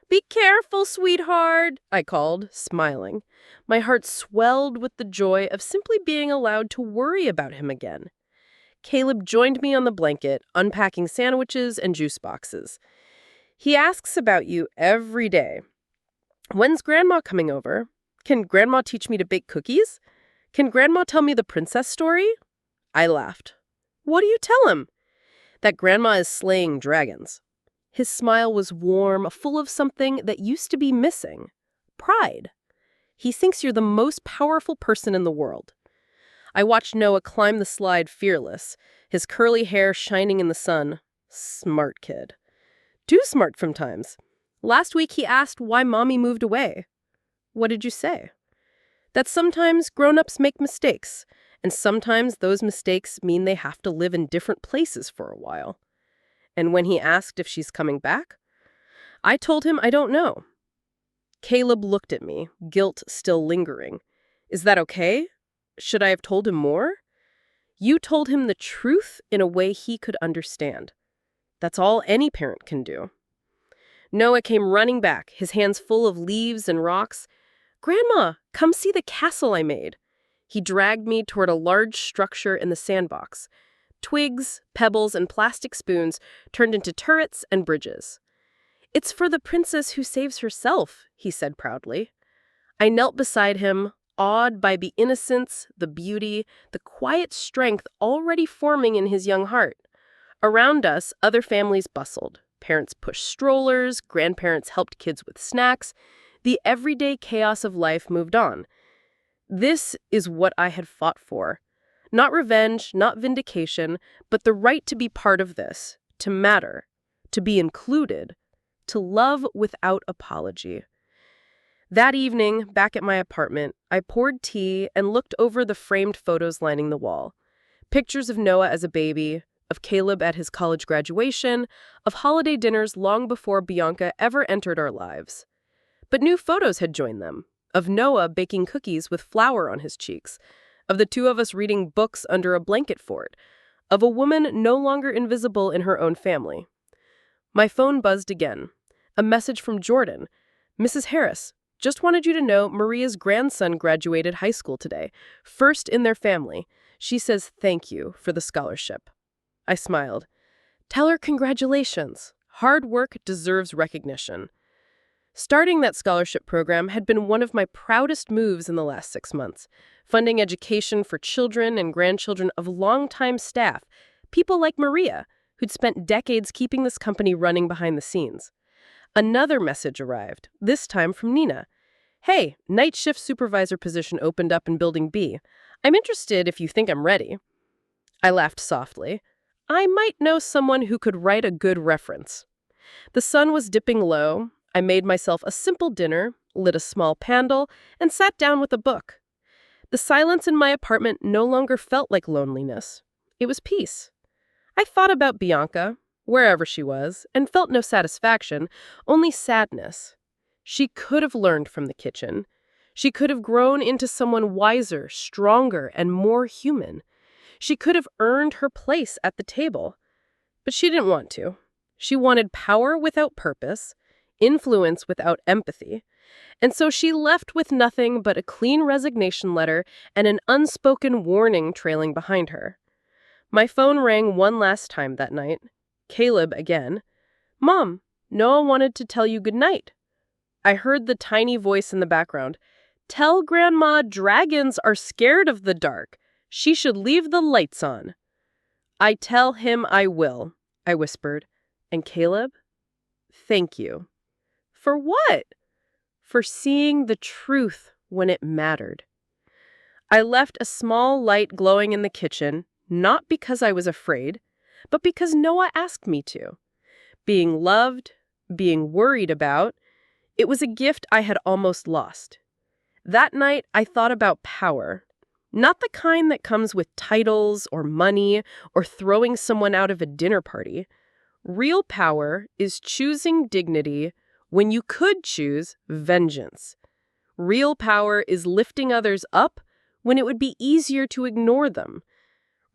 "Be careful, sweetheart," I called, smiling. My heart swelled with the joy of simply being allowed to worry about him again. Caleb joined me on the blanket, unpacking sandwiches and juice boxes. "He asks about you every day. When's Grandma coming over? Can Grandma teach me to bake cookies? Can Grandma tell me the princess story?" I laughed. "What do you tell him?" "That Grandma is slaying dragons." His smile was warm, full of something that used to be missing. Pride. "He thinks you're the most powerful person in the world." I watched Noah climb the slide fearless, his curly hair shining in the sun. Smart kid. Too smart from times. Last week he asked why Mommy moved away. What did you say? That sometimes grown-ups make mistakes, and sometimes those mistakes mean they have to live in different places for a while. And when he asked if she's coming back, I told him I don't know. Caleb looked at me, guilt still lingering. "Is that okay? Should I have told him more?" "You told him the truth in a way he could understand. That's all any parent can do." Noah came running back, his hands full of leaves and rocks. "Grandma, come see the castle I made." He dragged me toward a large structure in the sandbox. Twigs, pebbles, and plastic spoons turned into turrets and bridges. "It's for the princess who saves herself," he said proudly. I knelt beside him, awed by the innocence, the beauty, the quiet strength already forming in his young heart. Around us, other families bustled. Parents pushed strollers, grandparents helped kids with snacks. The everyday chaos of life moved on. This is what I had fought for. Not revenge, not vindication, but the right to be part of this, to matter, to be included, to love without apology. That evening, back at my apartment, I poured tea and looked over the framed photos lining the wall. Pictures of Noah as a baby, of Caleb at his college graduation, of holiday dinners long before Bianca ever entered our lives. But new photos had joined them, of Noah baking cookies with flour on his cheeks, of the two of us reading books under a blanket fort, of a woman no longer invisible in her own family. My phone buzzed again. A message from Jordan. "Mrs. Harris, just wanted you to know Maria's grandson graduated high school today, first in their family. She says thank you for the scholarship." I smiled. "Tell her congratulations. Hard work deserves recognition." Starting that scholarship program had been one of my proudest moves in the last 6 months, funding education for children and grandchildren of longtime staff, people like Maria, who'd spent decades keeping this company running behind the scenes. Another message arrived, this time from Nina. "Hey, night shift supervisor position opened up in Building B. I'm interested if you think I'm ready." I laughed softly. I might know someone who could write a good reference. The sun was dipping low. I made myself a simple dinner, lit a small candle, and sat down with a book. The silence in my apartment no longer felt like loneliness. It was peace. I thought about Bianca, wherever she was, and felt no satisfaction, only sadness. She could have learned from the kitchen. She could have grown into someone wiser, stronger, and more human. She could have earned her place at the table. But she didn't want to. She wanted power without purpose, influence without empathy. And so she left with nothing but a clean resignation letter and an unspoken warning trailing behind her. My phone rang one last time that night. Caleb again. "Mom, Noah wanted to tell you goodnight." I heard the tiny voice in the background. "Tell Grandma dragons are scared of the dark. She should leave the lights on." "I tell him I will," I whispered. "And Caleb, thank you." "For what?" "For seeing the truth when it mattered." I left a small light glowing in the kitchen, not because I was afraid, but because Noah asked me to. Being loved, being worried about, it was a gift I had almost lost. That night, I thought about power. Not the kind that comes with titles or money or throwing someone out of a dinner party. Real power is choosing dignity when you could choose vengeance. Real power is lifting others up when it would be easier to ignore them.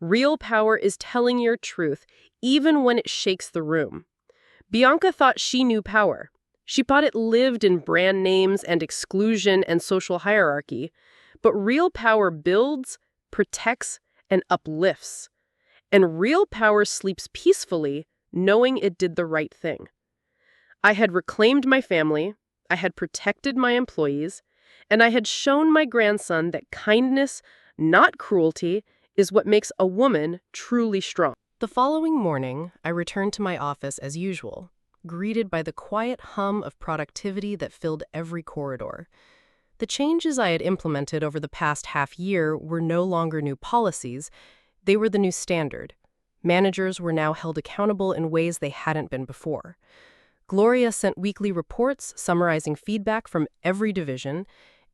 Real power is telling your truth, even when it shakes the room. Bianca thought she knew power. She thought it lived in brand names and exclusion and social hierarchy. But real power builds, protects, and uplifts. And real power sleeps peacefully, knowing it did the right thing. I had reclaimed my family, I had protected my employees, and I had shown my grandson that kindness, not cruelty, is what makes a woman truly strong. The following morning, I returned to my office as usual, greeted by the quiet hum of productivity that filled every corridor. The changes I had implemented over the past half year were no longer new policies, they were the new standard. Managers were now held accountable in ways they hadn't been before. Gloria sent weekly reports summarizing feedback from every division,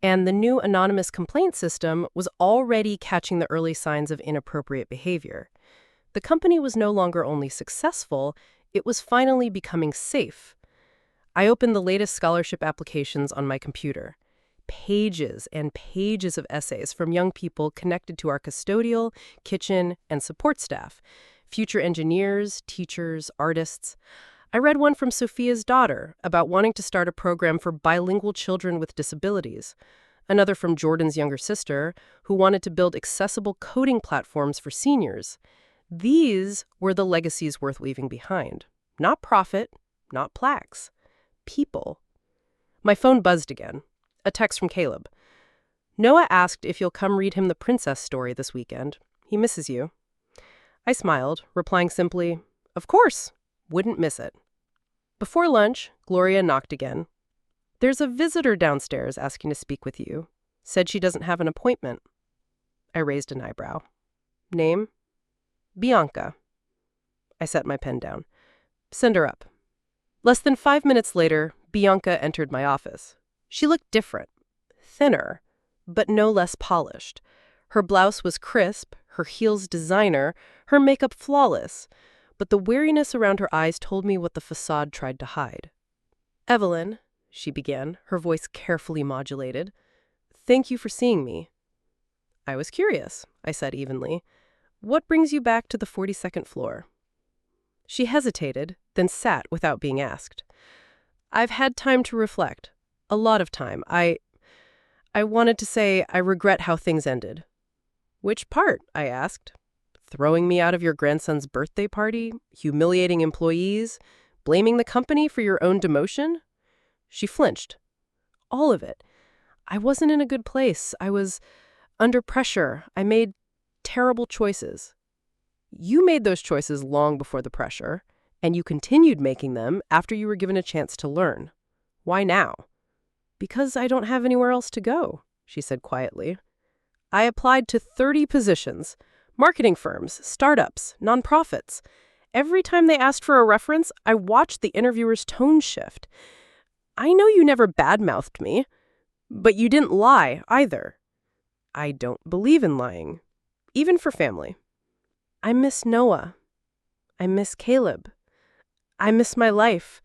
and the new anonymous complaint system was already catching the early signs of inappropriate behavior. The company was no longer only successful, it was finally becoming safe. I opened the latest scholarship applications on my computer. Pages and pages of essays from young people connected to our custodial, kitchen, and support staff, future engineers, teachers, artists. I read one from Sophia's daughter about wanting to start a program for bilingual children with disabilities, another from Jordan's younger sister, who wanted to build accessible coding platforms for seniors. These were the legacies worth leaving behind. Not profit, not plaques. People. My phone buzzed again. A text from Caleb. "Noah asked if you'll come read him the princess story this weekend. He misses you." I smiled, replying simply, "Of course, wouldn't miss it." Before lunch, Gloria knocked again. "There's a visitor downstairs asking to speak with you. Said she doesn't have an appointment." I raised an eyebrow. "Name?" "Bianca." I set my pen down. "Send her up." Less than 5 minutes later, Bianca entered my office. She looked different, thinner, but no less polished. Her blouse was crisp, her heels designer, her makeup flawless, but the weariness around her eyes told me what the facade tried to hide. "Evelyn," she began, her voice carefully modulated, "thank you for seeing me." "I was curious," I said evenly. "What brings you back to the 42nd floor?" She hesitated, then sat without being asked. "I've had time to reflect. A lot of time. I wanted to say I regret how things ended." "Which part?" I asked. "Throwing me out of your grandson's birthday party? Humiliating employees? Blaming the company for your own demotion?" She flinched. "All of it. I wasn't in a good place. I was under pressure. I made terrible choices." "You made those choices long before the pressure, and you continued making them after you were given a chance to learn. Why now?" "Because I don't have anywhere else to go," she said quietly. "I applied to 30 positions, marketing firms, startups, nonprofits. Every time they asked for a reference, I watched the interviewer's tone shift. I know you never badmouthed me, but you didn't lie either. I don't believe in lying, even for family. I miss Noah. I miss Caleb. I miss my life.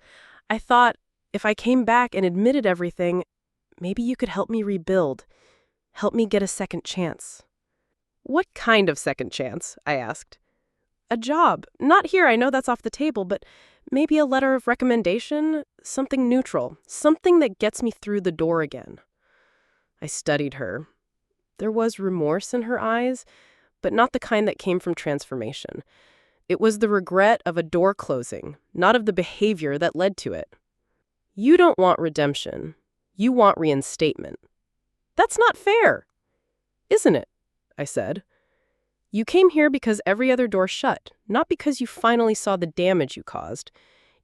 I thought if I came back and admitted everything, maybe you could help me rebuild, help me get a second chance." "What kind of second chance?" I asked. "A job. Not here, I know that's off the table, but maybe a letter of recommendation, something neutral, something that gets me through the door again." I studied her. There was remorse in her eyes, but not the kind that came from transformation. It was the regret of a door closing, not of the behavior that led to it. "You don't want redemption. You want reinstatement." "That's not fair." "Isn't it?" I said. "You came here because every other door shut, not because you finally saw the damage you caused.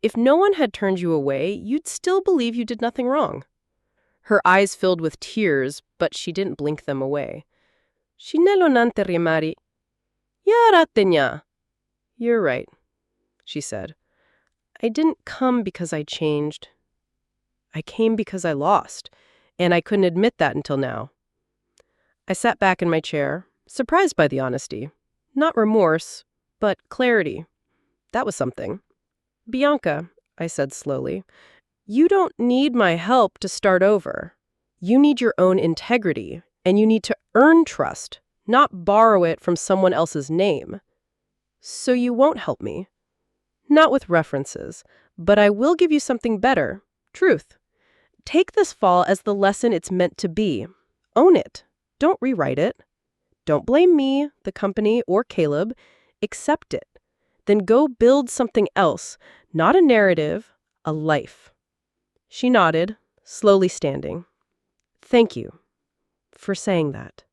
If no one had turned you away, you'd still believe you did nothing wrong." Her eyes filled with tears, but she didn't blink them away. "Shinelo nante rimari. Yaratenya." "You're right," she said. "I didn't come because I changed. I came because I lost, and I couldn't admit that until now." I sat back in my chair, surprised by the honesty. Not remorse, but clarity. That was something. "Bianca," I said slowly, "you don't need my help to start over. You need your own integrity, and you need to earn trust, not borrow it from someone else's name. So you won't help me. Not with references, but I will give you something better, truth. Take this fall as the lesson it's meant to be. Own it. Don't rewrite it. Don't blame me, the company, or Caleb. Accept it. Then go build something else, not a narrative, a life." She nodded, slowly standing. "Thank you for saying that.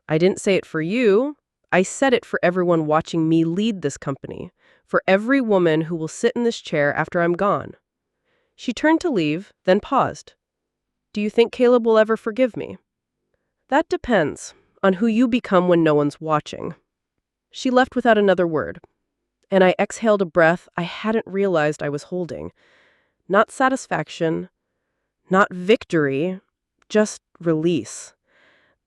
I didn't say it for you. I said it for everyone watching me lead this company, for every woman who will sit in this chair after I'm gone." She turned to leave, then paused. "Do you think Caleb will ever forgive me?" "That depends on who you become when no one's watching." She left without another word, and I exhaled a breath I hadn't realized I was holding. Not satisfaction, not victory, just release.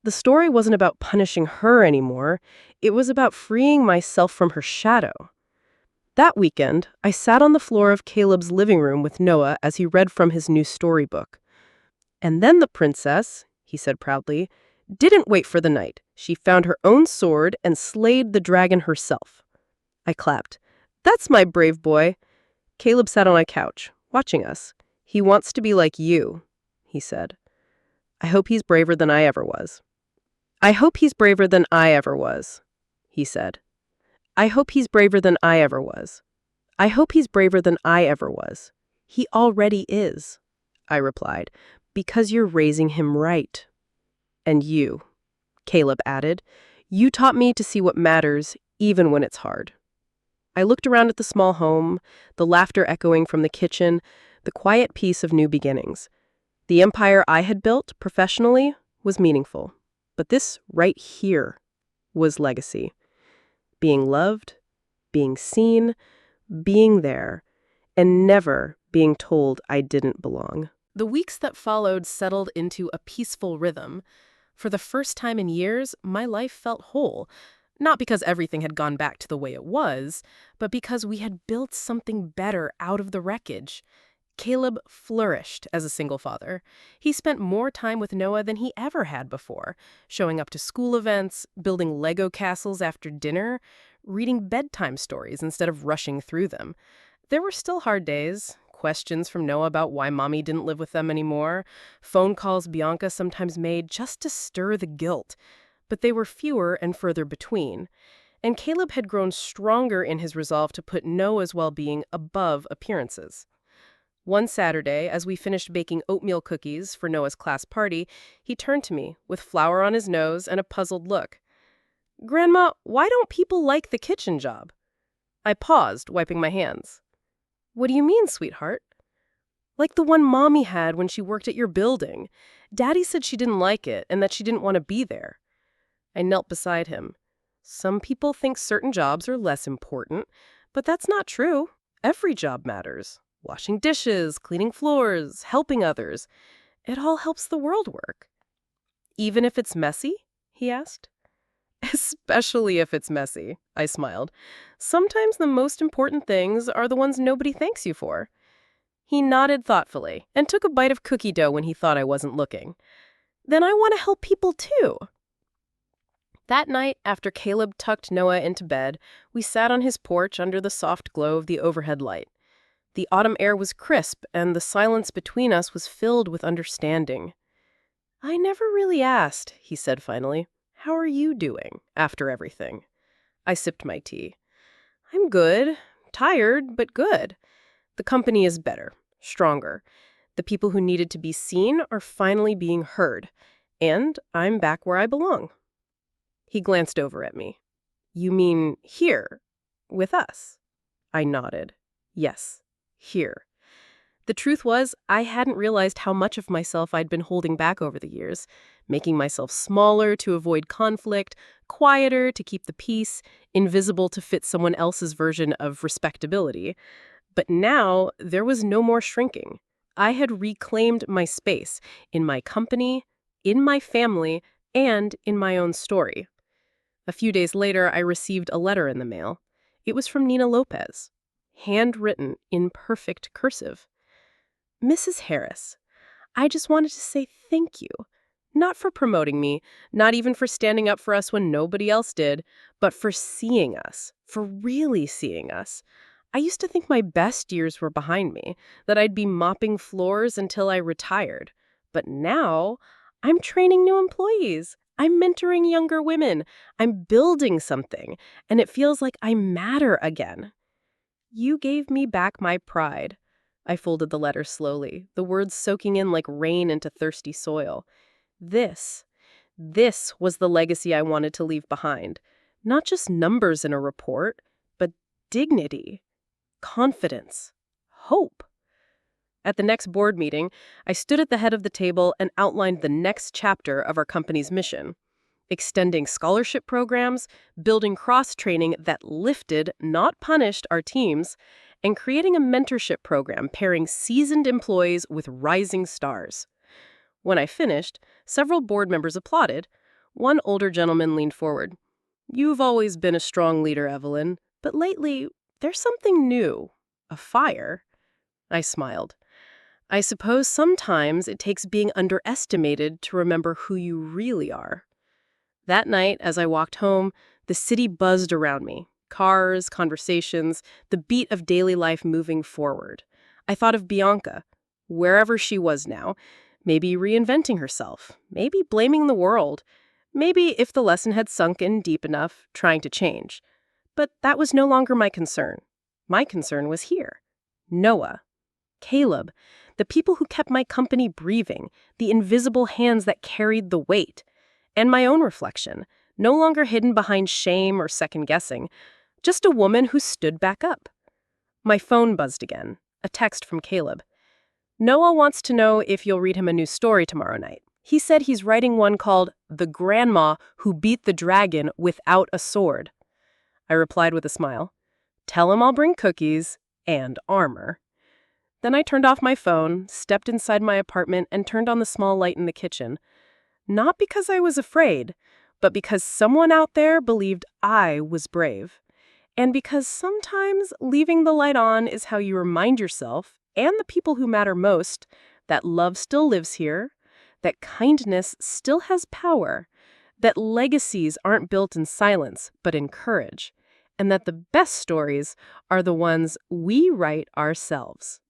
The story wasn't about punishing her anymore. It was about freeing myself from her shadow. That weekend, I sat on the floor of Caleb's living room with Noah as he read from his new storybook. "And then the princess," he said proudly, "didn't wait for the night. She found her own sword and slayed the dragon herself." I clapped. "That's my brave boy." Caleb sat on a couch, watching us. "He wants to be like you," he said. "I hope he's braver than I ever was." "I hope he's braver than I ever was," he said. "I hope he's braver than I ever was. I hope he's braver than I ever was." "He already is," I replied, "because you're raising him right." "And you," Caleb added, "you taught me to see what matters even when it's hard." I looked around at the small home, the laughter echoing from the kitchen, the quiet peace of new beginnings. The empire I had built, professionally, was meaningful. But this right here was legacy. Being loved, being seen, being there, and never being told I didn't belong. The weeks that followed settled into a peaceful rhythm. For the first time in years, my life felt whole. Not because everything had gone back to the way it was, but because we had built something better out of the wreckage. Caleb flourished as a single father. He spent more time with Noah than he ever had before, showing up to school events, building Lego castles after dinner, reading bedtime stories instead of rushing through them. There were still hard days, questions from Noah about why Mommy didn't live with them anymore, phone calls Bianca sometimes made just to stir the guilt. But they were fewer and further between. And Caleb had grown stronger in his resolve to put Noah's well-being above appearances. One Saturday, as we finished baking oatmeal cookies for Noah's class party, he turned to me with flour on his nose and a puzzled look. "Grandma, why don't people like the kitchen job?" I paused, wiping my hands. "What do you mean, sweetheart?" "Like the one Mommy had when she worked at your building. Daddy said she didn't like it and that she didn't want to be there." I knelt beside him. "Some people think certain jobs are less important, but that's not true. Every job matters. Washing dishes, cleaning floors, helping others. It all helps the world work." "Even if it's messy?" he asked. "Especially if it's messy," I smiled. "Sometimes the most important things are the ones nobody thanks you for." He nodded thoughtfully and took a bite of cookie dough when he thought I wasn't looking. "Then I want to help people too." That night, after Caleb tucked Noah into bed, we sat on his porch under the soft glow of the overhead light. The autumn air was crisp, and the silence between us was filled with understanding. "I never really asked," he said finally. "How are you doing after everything?" I sipped my tea. "I'm good. Tired, but good. The company is better, stronger. The people who needed to be seen are finally being heard. And I'm back where I belong." He glanced over at me. "You mean here, with us?" I nodded. "Yes, here." The truth was, I hadn't realized how much of myself I'd been holding back over the years, making myself smaller to avoid conflict, quieter to keep the peace, invisible to fit someone else's version of respectability. But now, there was no more shrinking. I had reclaimed my space in my company, in my family, and in my own story. A few days later, I received a letter in the mail. It was from Nina Lopez, handwritten in perfect cursive. "Mrs. Harris, I just wanted to say thank you. Not for promoting me, not even for standing up for us when nobody else did, but for seeing us, for really seeing us. I used to think my best years were behind me, that I'd be mopping floors until I retired. But now, I'm training new employees. I'm mentoring younger women. I'm building something, and it feels like I matter again. You gave me back my pride." I folded the letter slowly, the words soaking in like rain into thirsty soil. This was the legacy I wanted to leave behind. Not just numbers in a report, but dignity, confidence, hope. At the next board meeting, I stood at the head of the table and outlined the next chapter of our company's mission. Extending scholarship programs, building cross-training that lifted, not punished, our teams, and creating a mentorship program pairing seasoned employees with rising stars. When I finished, several board members applauded. One older gentleman leaned forward. "You've always been a strong leader, Evelyn, but lately, there's something new. A fire." I smiled. "I suppose sometimes it takes being underestimated to remember who you really are." That night, as I walked home, the city buzzed around me. Cars, conversations, the beat of daily life moving forward. I thought of Bianca, wherever she was now, maybe reinventing herself, maybe blaming the world, maybe, if the lesson had sunk in deep enough, trying to change. But that was no longer my concern. My concern was here. Noah, Caleb, the people who kept my company breathing, the invisible hands that carried the weight. And my own reflection, no longer hidden behind shame or second-guessing, Just a woman who stood back up. My phone buzzed again. A text from Caleb. Noah wants to know if you'll read him a new story tomorrow night. He said he's writing one called The Grandma Who Beat the Dragon Without a Sword. I replied with a smile. Tell him I'll bring cookies and armor. Then I turned off my phone, stepped inside my apartment, and turned on the small light in the kitchen. Not because I was afraid, but because someone out there believed I was brave. And because sometimes leaving the light on is how you remind yourself and the people who matter most that love still lives here, that kindness still has power, that legacies aren't built in silence but in courage, and that the best stories are the ones we write ourselves.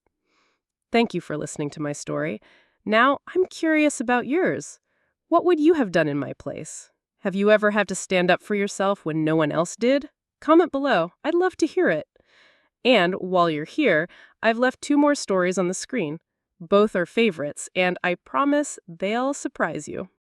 Thank you for listening to my story. Now I'm curious about yours. What would you have done in my place? Have you ever had to stand up for yourself when no one else did? Comment below. I'd love to hear it. And while you're here, I've left 2 more stories on the screen. Both are favorites, and I promise they'll surprise you.